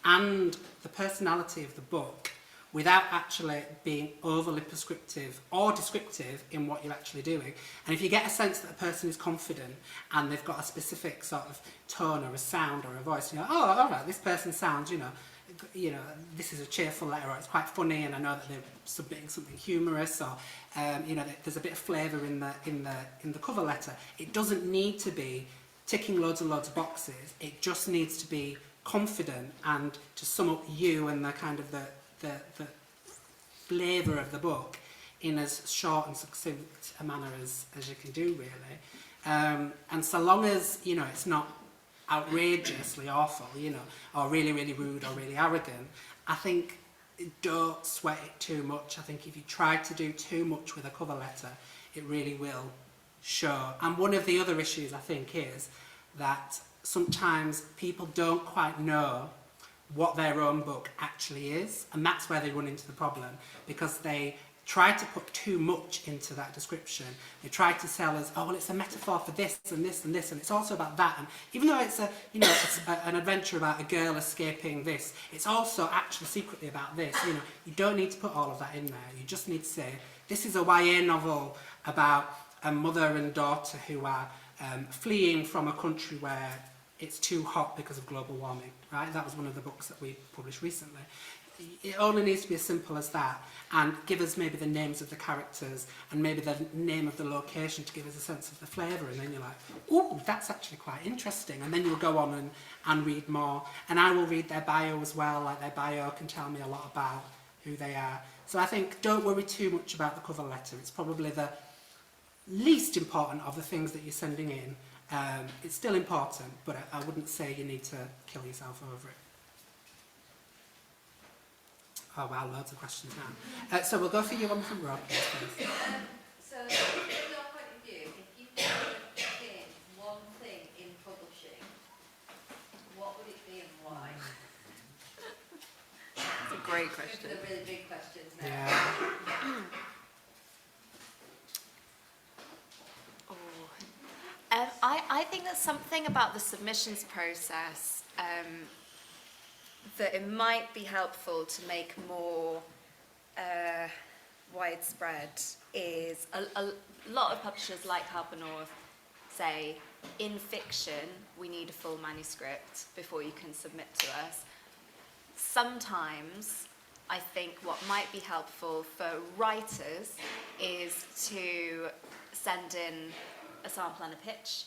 and the personality of the book without actually being overly prescriptive or descriptive in what you're actually doing. And if you get a sense that a person is confident and they've got a specific sort of tone or a sound or a voice, you know, oh, all right, this person sounds, you know, this is a cheerful letter, or it's quite funny, and I know that they're submitting something humorous, or you know, there's a bit of flavour in the cover letter. It doesn't need to be ticking loads and loads of boxes. It just needs to be confident and to sum up you and the kind of the flavour of the book in as short and succinct a manner as you can do, really. And so long as, you know, it's not outrageously awful, you know, or really, really rude or really arrogant, I think don't sweat it too much. I think if you try to do too much with a cover letter, it really will show. And one of the other issues, I think, is that sometimes people don't quite know what their own book actually is, and that's where they run into the problem, because they try to put too much into that description. They try to sell us, oh, well, it's a metaphor for this and this and this, and it's also about that. And even though it's an adventure about a girl escaping this, it's also actually secretly about this. You know, you don't need to put all of that in there. You just need to say, this is a YA novel about a mother and daughter who are fleeing from a country where it's too hot because of global warming, right? That was one of the books that we published recently. It only needs to be as simple as that, and give us maybe the names of the characters and maybe the name of the location to give us a sense of the flavour, and then you're like, oh, that's actually quite interesting, and then you'll go on and read more, and I will read their bio as well. Like, their bio can tell me a lot about who they are. So I think don't worry too much about the cover letter. It's probably the least important of the things that you're sending in. It's still important, but I wouldn't say you need to kill yourself over it. Oh wow, loads of questions now. So we'll go for you on the front row. So, from your point of view, if you could change one thing in publishing, what would it be and why? That's a great question. Those are really big questions now. Yeah. I think there's something about the submissions process that it might be helpful to make more widespread. Is a lot of publishers like Harper North say, in fiction, we need a full manuscript before you can submit to us. Sometimes, I think what might be helpful for writers is to send in a sample and a pitch,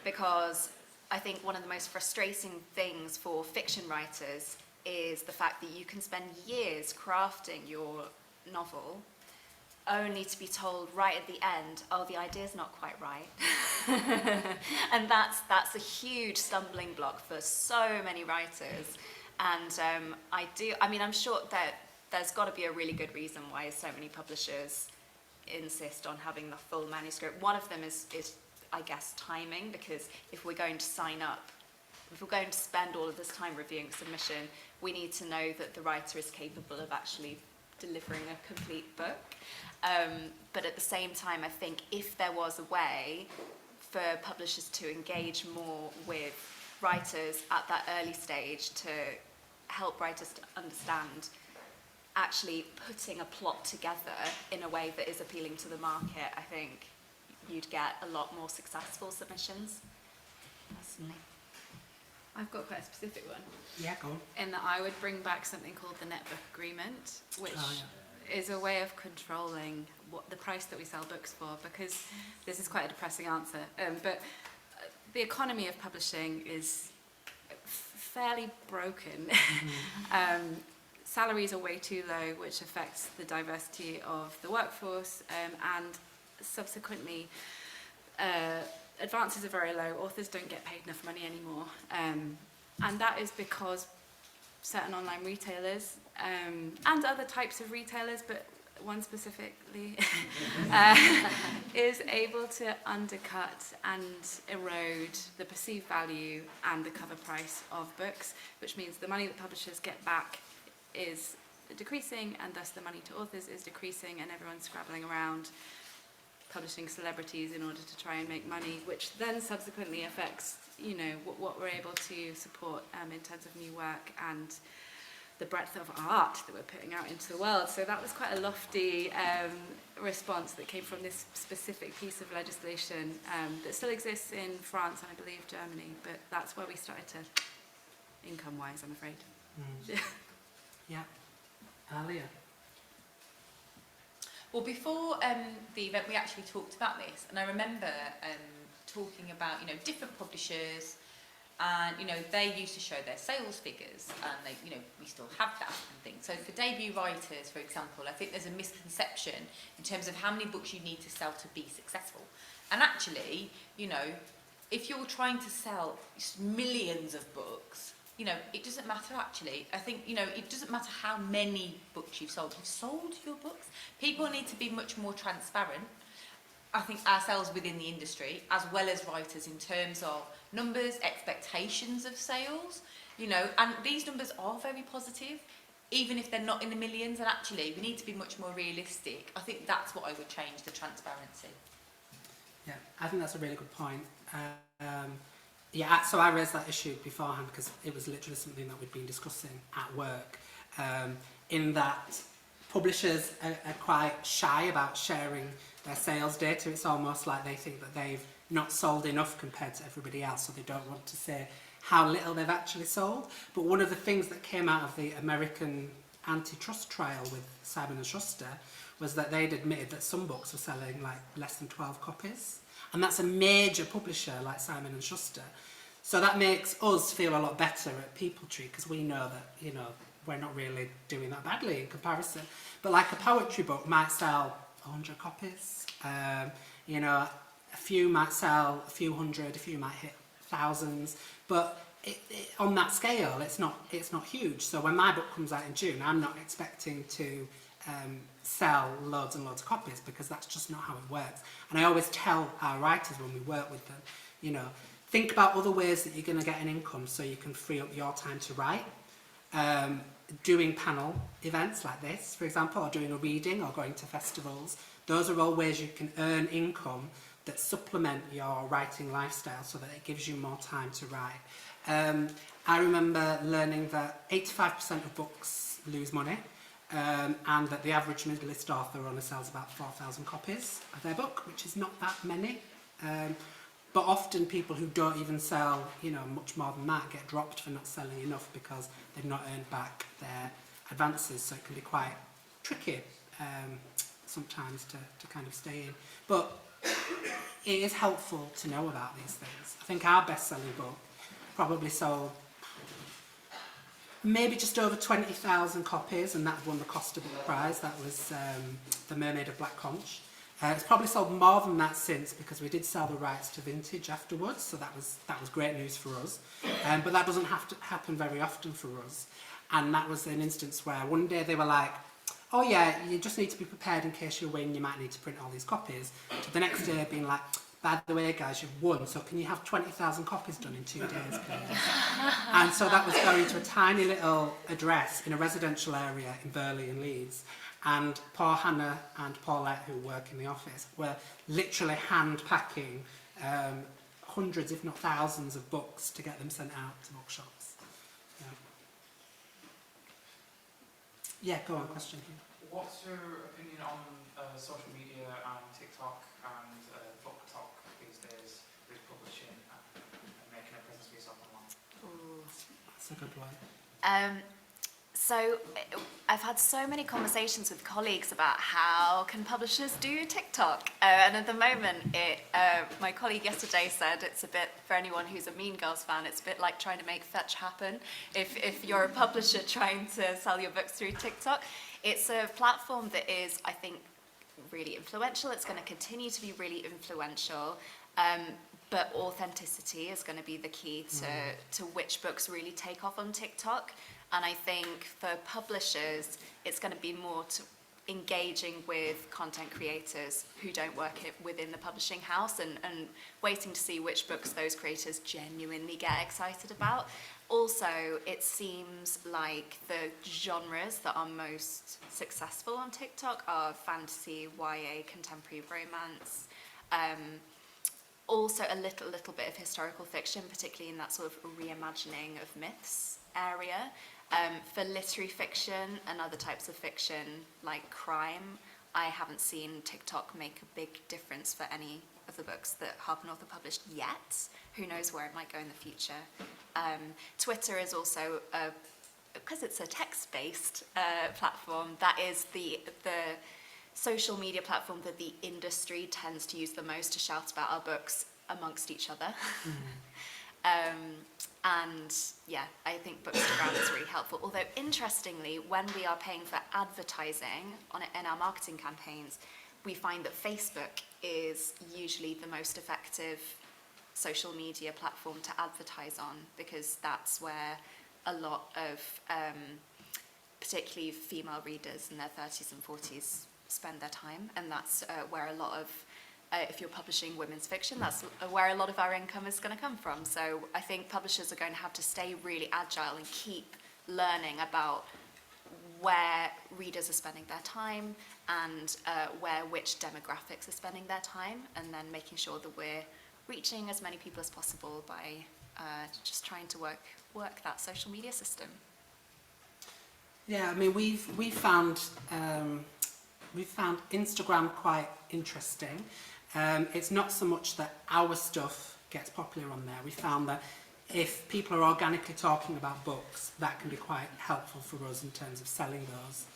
because I think one of the most frustrating things for fiction writers is the fact that you can spend years crafting your novel only to be told right at the end, oh, the idea's not quite right. And that's a huge stumbling block for so many writers. And I'm sure that there's got to be a really good reason why so many publishers insist on having the full manuscript. One of them is I guess, timing, because if we're going to sign up, if we're going to spend all of this time reviewing submission, we need to know that the writer is capable of actually delivering a complete book. But at the same time, I think if there was a way for publishers to engage more with writers at that early stage to help writers to understand actually putting a plot together in a way that is appealing to the market, I think you'd get a lot more successful submissions, personally. I've got quite a specific one. Yeah, go on. In that I would bring back something called the netbook agreement, which is a way of controlling what the price that we sell books for, because this is quite a depressing answer, but the economy of publishing is fairly broken. Salaries are way too low, which affects the diversity of the workforce, and subsequently advances are very low. Authors don't get paid enough money anymore, and that is because certain online retailers and other types of retailers, but one specifically, is able to undercut and erode the perceived value and the cover price of books, which means the money that publishers get back is decreasing, and thus the money to authors is decreasing, and everyone's scrabbling around publishing celebrities in order to try and make money, which then subsequently affects, you know, what we're able to support in terms of new work and the breadth of art that we're putting out into the world. So that was quite a lofty response that came from this specific piece of legislation that still exists in France and I believe Germany, but that's where we started to, income-wise, I'm afraid. Yeah. Aliya. Well, before the event, we actually talked about this, and I remember talking about, you know, different publishers, and, you know, they used to show their sales figures, and they, you know, we still have that and things. So for debut writers, for example, I think there's a misconception in terms of how many books you need to sell to be successful. And actually, you know, if you're trying to sell millions of books, you know, it doesn't matter actually. I think, you know, it doesn't matter how many books you've sold. You've sold your books. People need to be much more transparent, I think, ourselves within the industry, as well as writers, in terms of numbers, expectations of sales, you know, and these numbers are very positive, even if they're not in the millions, and actually we need to be much more realistic. I think that's what I would change, the transparency. Yeah, I think that's a really good point. Yeah, so I raised that issue beforehand because it was literally something that we'd been discussing at work, in that publishers are quite shy about sharing their sales data. It's almost like they think that they've not sold enough compared to everybody else, so they don't want to say how little they've actually sold. But one of the things that came out of the American antitrust trial with Simon & Schuster was that they'd admitted that some books were selling like less than 12 copies. And that's a major publisher like Simon & Schuster. So that makes us feel a lot better at Peopletree, because we know that, you know, we're not really doing that badly in comparison. But like a poetry book might sell 100 copies. You know, a few might sell a few hundred, a few might hit thousands, but on that scale, it's not huge. So when my book comes out in June, I'm not expecting to sell loads and loads of copies, because that's just not how it works. And I always tell our writers when we work with them, you know, think about other ways that you're going to get an income so you can free up your time to write. Doing panel events like this, for example, or doing a reading or going to festivals. Those are all ways you can earn income that supplement your writing lifestyle so that it gives you more time to write. I remember learning that 85% of books lose money, and that the average middle-list author only sells about 4,000 copies of their book, which is not that many. But often people who don't even sell, you know, much more than that get dropped for not selling enough because they've not earned back their advances. So it can be quite tricky sometimes to kind of stay in. But it is helpful to know about these things. I think our best-selling book probably sold maybe just over 20,000 copies, and that won the Costa Book Prize. That was The Mermaid of Black Conch. It's probably sold more than that since, because we did sell the rights to Vintage afterwards, so that was great news for us. But that doesn't have to happen very often for us. And that was an instance where one day they were like, oh yeah, you just need to be prepared in case you win, you might need to print all these copies. To the next day being like, by the way guys, you've won, so can you have 20,000 copies done in 2 days, please? And so that was going to a tiny little address in a residential area in Burley and Leeds. And poor Hannah and Paulette, who work in the office, were literally hand-packing hundreds, if not thousands, of books to get them sent out to bookshops. Yeah, go on, question here. What's your opinion on social media and TikTok and book talk these days with publishing and making a presence for yourself online? Ooh. That's a good one. So I've had so many conversations with colleagues about how can publishers do TikTok, and at the moment my colleague yesterday said it's a bit, for anyone who's a Mean Girls fan, it's a bit like trying to make fetch happen if you're a publisher trying to sell your books through TikTok. It's a platform that is, I think, really influential. It's going to continue to be really influential, but authenticity is going to be the key to which books really take off on TikTok. And I think for publishers, it's going to be more to engaging with content creators who don't work within the publishing house, and waiting to see which books those creators genuinely get excited about. Also, it seems like the genres that are most successful on TikTok are fantasy, YA, contemporary romance, also a little bit of historical fiction, particularly in that sort of reimagining of myths area. For literary fiction and other types of fiction like crime, I haven't seen TikTok make a big difference for any of the books that Harper North have published yet. Who knows where it might go in the future. Twitter is also, because it's a text-based platform, that is the social media platform that the industry tends to use the most to shout about our books amongst each other. And yeah, I think Bookstagram is really helpful. Although interestingly, when we are paying for advertising on it in our marketing campaigns, we find that Facebook is usually the most effective social media platform to advertise on, because that's where a lot of particularly female readers in their 30s and 40s spend their time, and that's where a lot of if you're publishing women's fiction, that's where a lot of our income is going to come from. So I think publishers are going to have to stay really agile and keep learning about where readers are spending their time, and where which demographics are spending their time, and then making sure that we're reaching as many people as possible by just trying to work that social media system. Yeah, I mean, we've found Instagram quite interesting. It's not so much that our stuff gets popular on there. We found that if people are organically talking about books, that can be quite helpful for us in terms of selling those.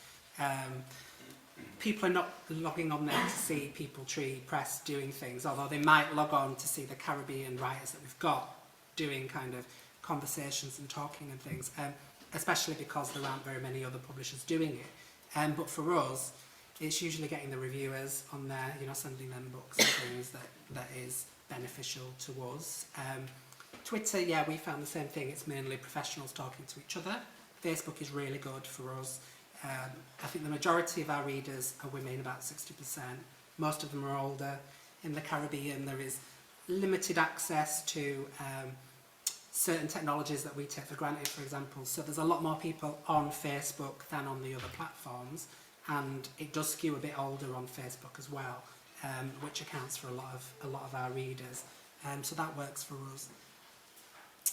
People are not logging on there to see People Tree Press doing things, although they might log on to see the Caribbean writers that we've got doing kind of conversations and talking and things, especially because there aren't very many other publishers doing it. But for us, it's usually getting the reviewers on there, you know, sending them books and things that is beneficial to us. Twitter, yeah, we found the same thing. It's mainly professionals talking to each other. Facebook is really good for us. I think the majority of our readers are women, about 60%. Most of them are older. In the Caribbean, there is limited access to certain technologies that we take for granted, for example. So there's a lot more people on Facebook than on the other platforms, and it does skew a bit older on Facebook as well, which accounts for a lot of our readers. So that works for us.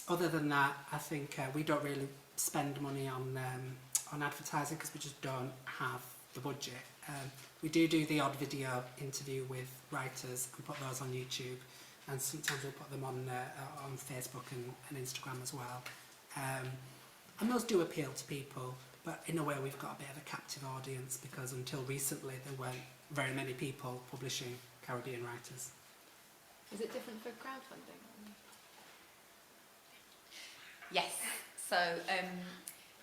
Other than that, I think we don't really spend money on advertising because we just don't have the budget. We do the odd video interview with writers and put those on YouTube, and sometimes we'll put them on Facebook and Instagram as well. And those do appeal to people, but in a way we've got a bit of a captive audience because until recently there weren't very many people publishing Caribbean writers. Is it different for crowdfunding? Yes. So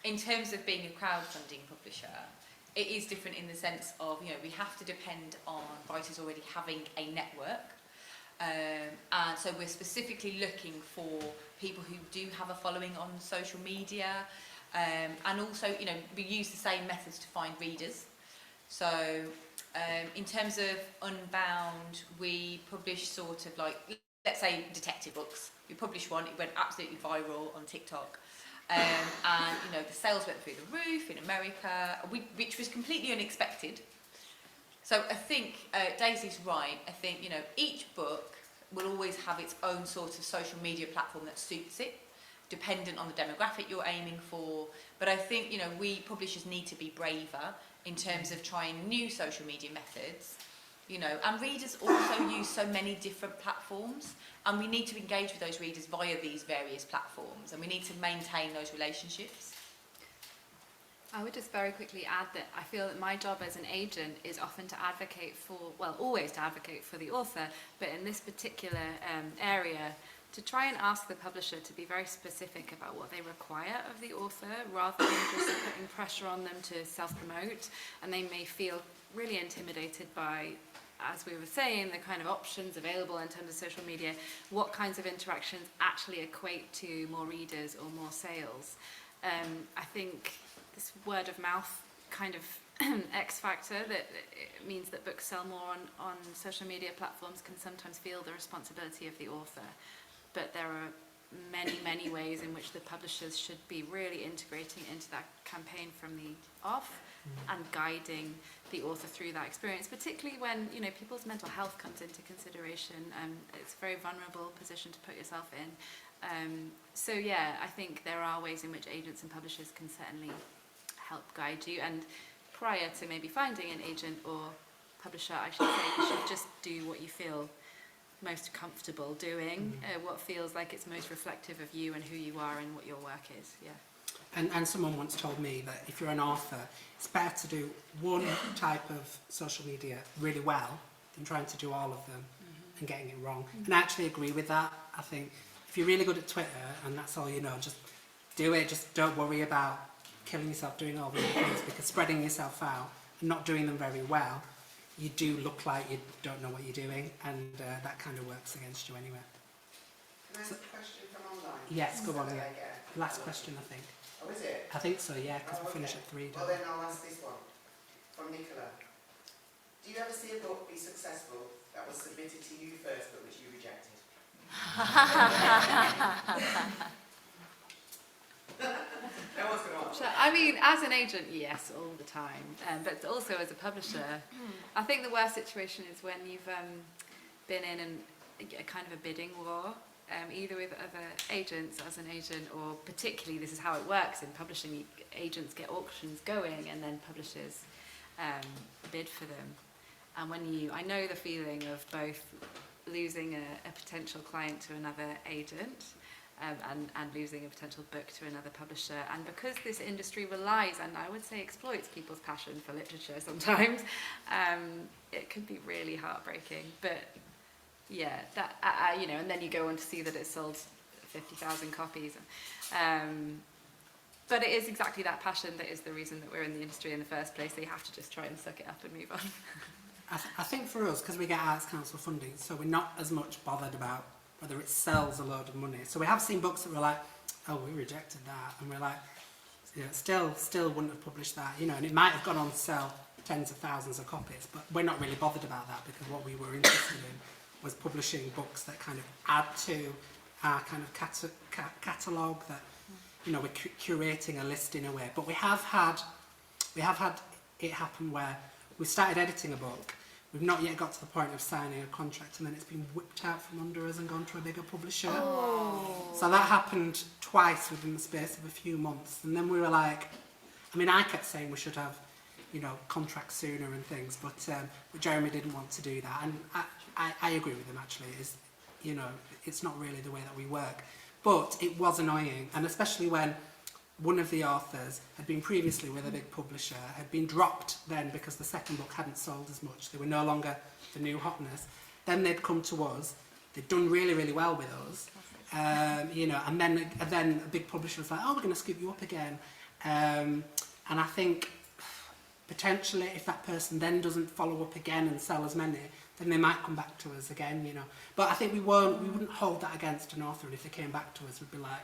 in terms of being a crowdfunding publisher, it is different in the sense of, you know, we have to depend on writers already having a network. And so we're specifically looking for people who do have a following on social media. And also, you know, we use the same methods to find readers. So in terms of Unbound, we publish sort of like, let's say, detective books. We published one, it went absolutely viral on TikTok. And, you know, the sales went through the roof in America, which was completely unexpected. So I think Daisy's right. I think, you know, each book will always have its own sort of social media platform that suits it, dependent on the demographic you're aiming for. But I think, you know, we publishers need to be braver in terms of trying new social media methods. You know, and readers also use so many different platforms, and we need to engage with those readers via these various platforms, and we need to maintain those relationships. I would just very quickly add that I feel that my job as an agent is often to advocate for, well, always to advocate for the author, but in this particular area, to try and ask the publisher to be very specific about what they require of the author, rather than just putting pressure on them to self-promote, and they may feel really intimidated by, as we were saying, the kind of options available in terms of social media, what kinds of interactions actually equate to more readers or more sales. I think this word of mouth kind of X factor that it means that books sell more on social media platforms can sometimes feel the responsibility of the author. But there are many ways in which the publishers should be really integrating into that campaign from the off and guiding the author through that experience, particularly when, you know, people's mental health comes into consideration. It's a very vulnerable position to put yourself in. So yeah, I think there are ways in which agents and publishers can certainly help guide you. And prior to maybe finding an agent or publisher, I should say, you should just do what you feel most comfortable doing, what feels like it's most reflective of you and who you are and what your work is. Yeah. And someone once told me that if you're an author, it's better to do one type of social media really well than trying to do all of them and getting it wrong. And I actually agree with that. I think if you're really good at Twitter and that's all you know, just do it. Just don't worry about killing yourself doing all the other things, because spreading yourself out and not doing them very well, you do look like you don't know what you're doing, and that kind of works against you anyway. Can I ask a question from online? Yes, go on, Did yeah. I get it? Last question, I think. Oh, is it? I think so, yeah, because we okay. finish at 3. Well, then I'll ask this one from Nicola. Do you ever see a book be successful that was submitted to you first but which you rejected? No one's going to answer. So, I mean, as an agent, yes, all the time, but also as a publisher, I think the worst situation is when you've been in a kind of a bidding war, either with other agents as an agent, or particularly this is how it works in publishing, agents get auctions going and then publishers bid for them. And when I know the feeling of both losing a potential client to another agent, and losing a potential book to another publisher. And because this industry relies, and I would say exploits, people's passion for literature sometimes, it can be really heartbreaking. But yeah, that you know, and then you go on to see that it sold 50,000 copies. But it is exactly that passion that is the reason that we're in the industry in the first place. So you have to just try and suck it up and move on. I think for us, because we get Arts Council funding, so we're not as much bothered about whether it sells a load of money. So we have seen books that we're like, oh, we rejected that, and we're like, you know, still wouldn't have published that, you know, and it might have gone on to sell tens of thousands of copies, but we're not really bothered about that, because what we were interested in was publishing books that kind of add to our kind of catalogue, that, you know, we're curating a list in a way. But we have had it happen where we started editing a book, we've not yet got to the point of signing a contract, and then it's been whipped out from under us and gone to a bigger publisher. Oh. So that happened twice within the space of a few months, and then we were like, I mean, I kept saying we should have, you know, contracts sooner and things, but Jeremy didn't want to do that, and I agree with him actually. Is, you know, it's not really the way that we work, but it was annoying, and especially when one of the authors had been previously with a big publisher, had been dropped then because the second book hadn't sold as much. They were no longer the new hotness. Then they'd come to us. They'd done really, really well with us. You know, and then a big publisher was like, oh, we're going to scoop you up again. And I think potentially if that person then doesn't follow up again and sell as many, then they might come back to us again, you know. But I think we wouldn't hold that against an author, and if they came back to us, we'd be like,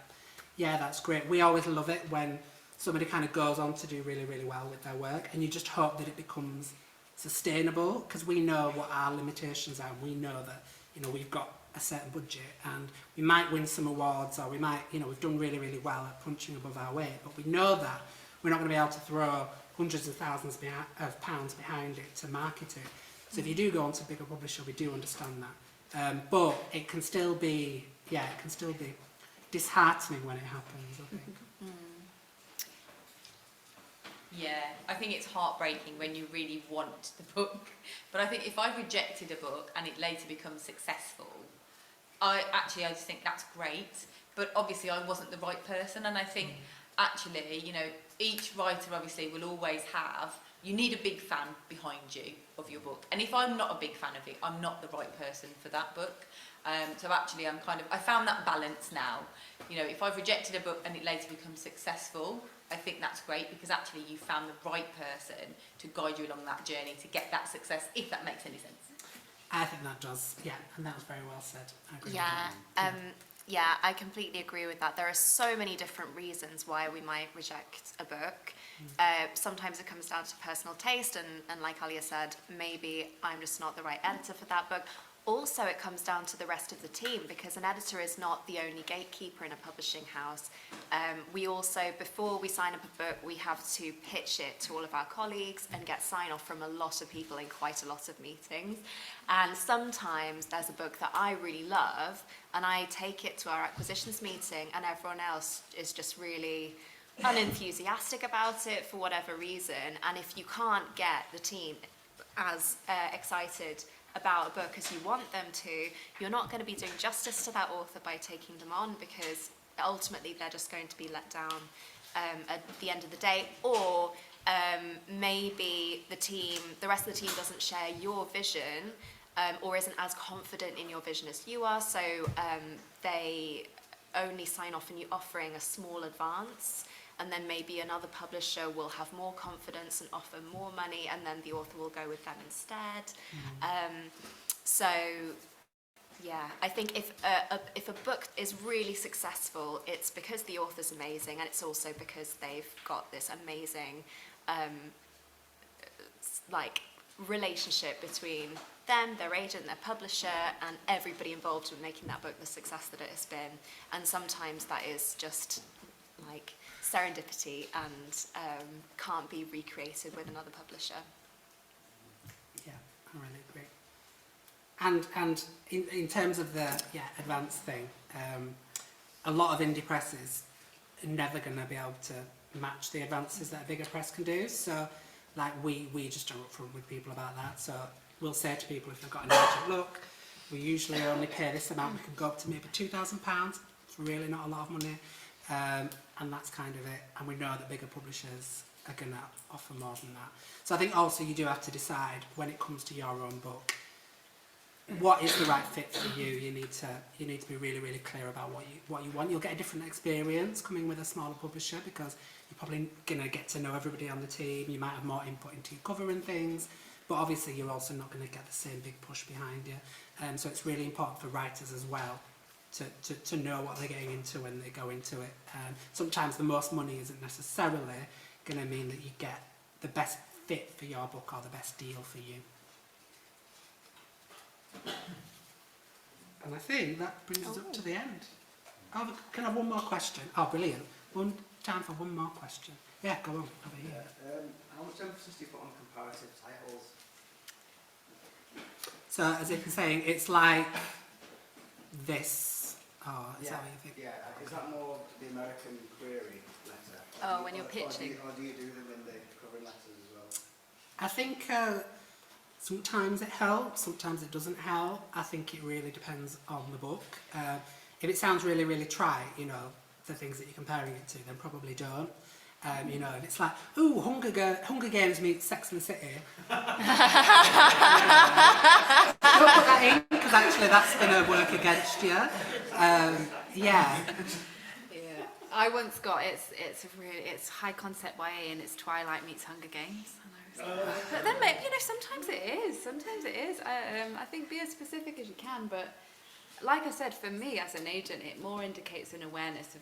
yeah, that's great. We always love it when somebody kind of goes on to do really, really well with their work, and you just hope that it becomes sustainable, because we know what our limitations are. We know that, you know, we've got a certain budget, and we might win some awards, or we might, you know, we've done really, really well at punching above our weight, but we know that we're not going to be able to throw hundreds of thousands of pounds behind it to market it. So if you do go on to a bigger publisher, we do understand that. But it can still be, yeah, it can still be disheartening when it happens, I think. Yeah, I think it's heartbreaking when you really want the book. But I think if I rejected a book and it later becomes successful, I just think that's great. But obviously I wasn't the right person, and I think actually, you know, each writer obviously will always have, you need a big fan behind you of your book. And if I'm not a big fan of it, I'm not the right person for that book. So actually I found that balance now. You know, if I've rejected a book and it later becomes successful, I think that's great, because actually you found the right person to guide you along that journey to get that success, if that makes any sense. I think that does, yeah, and that was very well said. I agree Yeah, with yeah, I completely agree with that. There are so many different reasons why we might reject a book. Sometimes it comes down to personal taste, and like Aliya said, maybe I'm just not the right editor for that book. Also, it comes down to the rest of the team, because an editor is not the only gatekeeper in a publishing house. We also, before we sign up a book, we have to pitch it to all of our colleagues and get sign-off from a lot of people in quite a lot of meetings. And sometimes there's a book that I really love, and I take it to our acquisitions meeting, and everyone else is just really unenthusiastic about it for whatever reason. And if you can't get the team as excited about a book as you want them to, you're not going to be doing justice to that author by taking them on, because ultimately they're just going to be let down at the end of the day. Or maybe the rest of the team doesn't share your vision, or isn't as confident in your vision as you are, so they only sign off on you offering a small advance, and then maybe another publisher will have more confidence and offer more money, and then the author will go with them instead. So yeah, I think if a book is really successful, it's because the author's amazing, and it's also because they've got this amazing like relationship between them, their agent, their publisher, and everybody involved in making that book the success that it has been. And sometimes that is just like serendipity and can't be recreated with another publisher. Yeah, I really agree. And in terms of the advance thing, a lot of indie presses are never going to be able to match the advances that a bigger press can do. So, like we just are upfront with people about that. So we'll say to people, if they've got an agent, look, we usually only pay this amount. We can go up to maybe £2,000. It's really not a lot of money. And that's kind of it. And we know that bigger publishers are going to offer more than that. So I think also you do have to decide, when it comes to your own book, what is the right fit for you. You need to be really, really clear about what you want. You'll get a different experience coming with a smaller publisher because you're probably going to get to know everybody on the team. You might have more input into your cover and things, but obviously you're also not going to get the same big push behind you. So it's really important for writers as well to know what they're getting into when they go into it. Sometimes the most money isn't necessarily going to mean that you get the best fit for your book or the best deal for you. And I think that brings us up to the end. Oh, can I have one more question? Oh, brilliant. Time for one more question. Yeah, go on, over here. How much emphasis do you put on comparative titles? So, as if you're saying, it's like this. Oh, is that what you think? Yeah, is that more the American query letter? Oh, when you're pitching. Or do you do them in the covering letters as well? I think sometimes it helps, sometimes it doesn't help. I think it really depends on the book. If it sounds really, really trite, you know, the things that you're comparing it to, then probably don't. You know, if it's like, ooh, Hunger Games meets Sex and the City. Don't put that in, because actually that's going to work against you. Yeah. I once got it's high concept YA and it's Twilight meets Hunger Games. And I was like, but then maybe, you know, sometimes it is. I think be as specific as you can, but like I said, for me as an agent, it more indicates an awareness of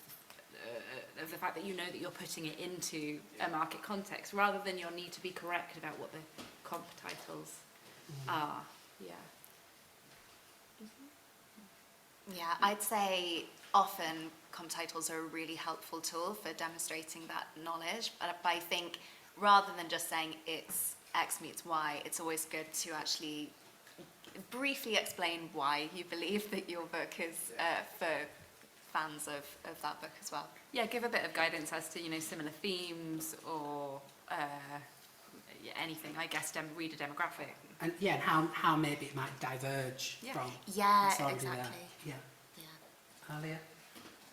the fact that you know that you're putting it into a market context rather than your need to be correct about what the comp titles are. Yeah. Yeah, I'd say often comp titles are a really helpful tool for demonstrating that knowledge, but I think rather than just saying it's X meets Y, it's always good to actually briefly explain why you believe that your book is for fans of that book as well. Yeah, give a bit of guidance as to, you know, similar themes or anything, I guess, reader demographic. And yeah, and how maybe it might diverge from Yeah, what's already exactly. there. Yeah. Aliya?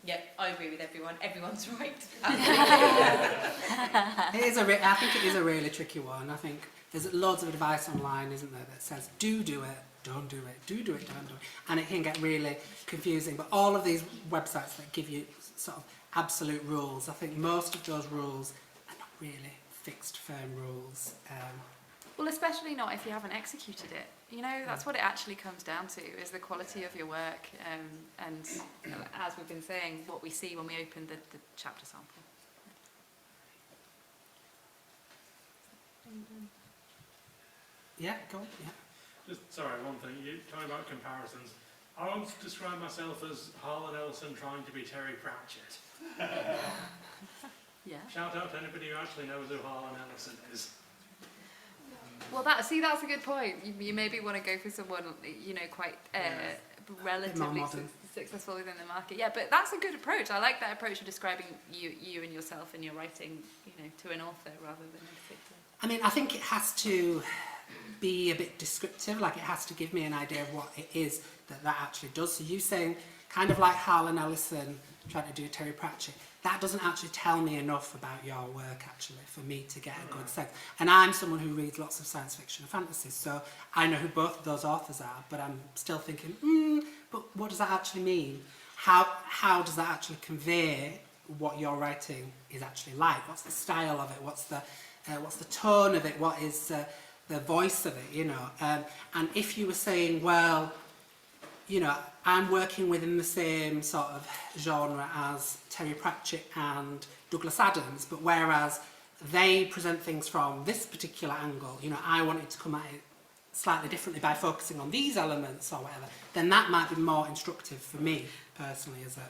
Yep, I agree with everyone. Everyone's right. I think it is a really tricky one. I think there's loads of advice online, isn't there, that says do it, don't do it, do it, don't do it. And it can get really confusing. But all of these websites that give you sort of absolute rules, I think most of those rules are not really fixed, firm rules. Well, especially not if you haven't executed it. You know, that's what it actually comes down to, is the quality of your work. And as we've been saying, what we see when we open the chapter sample. Yeah, go on. Yeah. Just, sorry, one thing. You're talking about comparisons. I once described myself as Harlan Ellison trying to be Terry Pratchett. Yeah. Shout out to anybody who actually knows who Harlan Ellison is. Well, that's a good point. You maybe want to go for someone, you know, quite relatively successful within the market. Yeah, but that's a good approach. I like that approach of describing you and yourself and your writing, you know, to an author rather than a particular. I mean, I think it has to be a bit descriptive, like it has to give me an idea of what it is that actually does. So you saying, kind of like Harlan Ellison trying to do Terry Pratchett, that doesn't actually tell me enough about your work, actually, for me to get a good sense. And I'm someone who reads lots of science fiction and fantasy, so I know who both of those authors are, but I'm still thinking, but what does that actually mean? How does that actually convey what your writing is actually like? What's the style of it? What's the tone of it? What is the voice of it, you know? And if you were saying, well, you know, I'm working within the same sort of genre as Terry Pratchett and Douglas Adams, but whereas they present things from this particular angle, you know, I wanted to come at it slightly differently by focusing on these elements or whatever, then that might be more instructive for me personally as an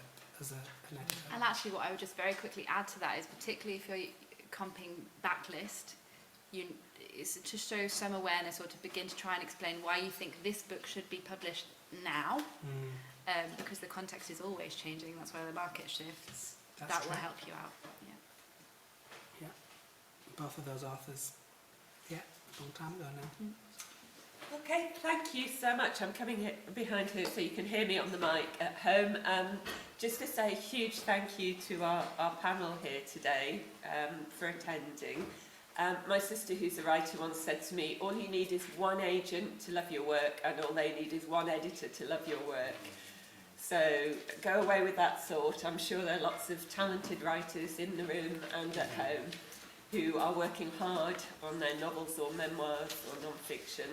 editor. And actually what I would just very quickly add to that is, particularly if you're comping backlist, is to show some awareness or to begin to try and explain why you think this book should be published now, because the context is always changing. That's why the market shifts. That will help you out. Yeah. Both of those authors. Yeah, a long time ago now. Okay, thank you so much. I'm coming behind here so you can hear me on the mic at home. Just to say a huge thank you to our panel here today for attending. My sister, who's a writer, once said to me, all you need is one agent to love your work, and all they need is one editor to love your work. So go away with that thought. I'm sure there are lots of talented writers in the room and at home who are working hard on their novels or memoirs or non-fiction.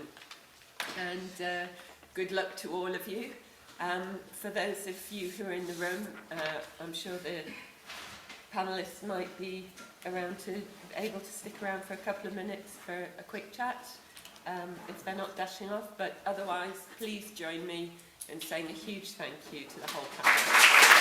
And good luck to all of you. For those of you who are in the room, I'm sure the panellists might be able to stick around for a couple of minutes for a quick chat, if they're not dashing off. But otherwise, please join me in saying a huge thank you to the whole panel.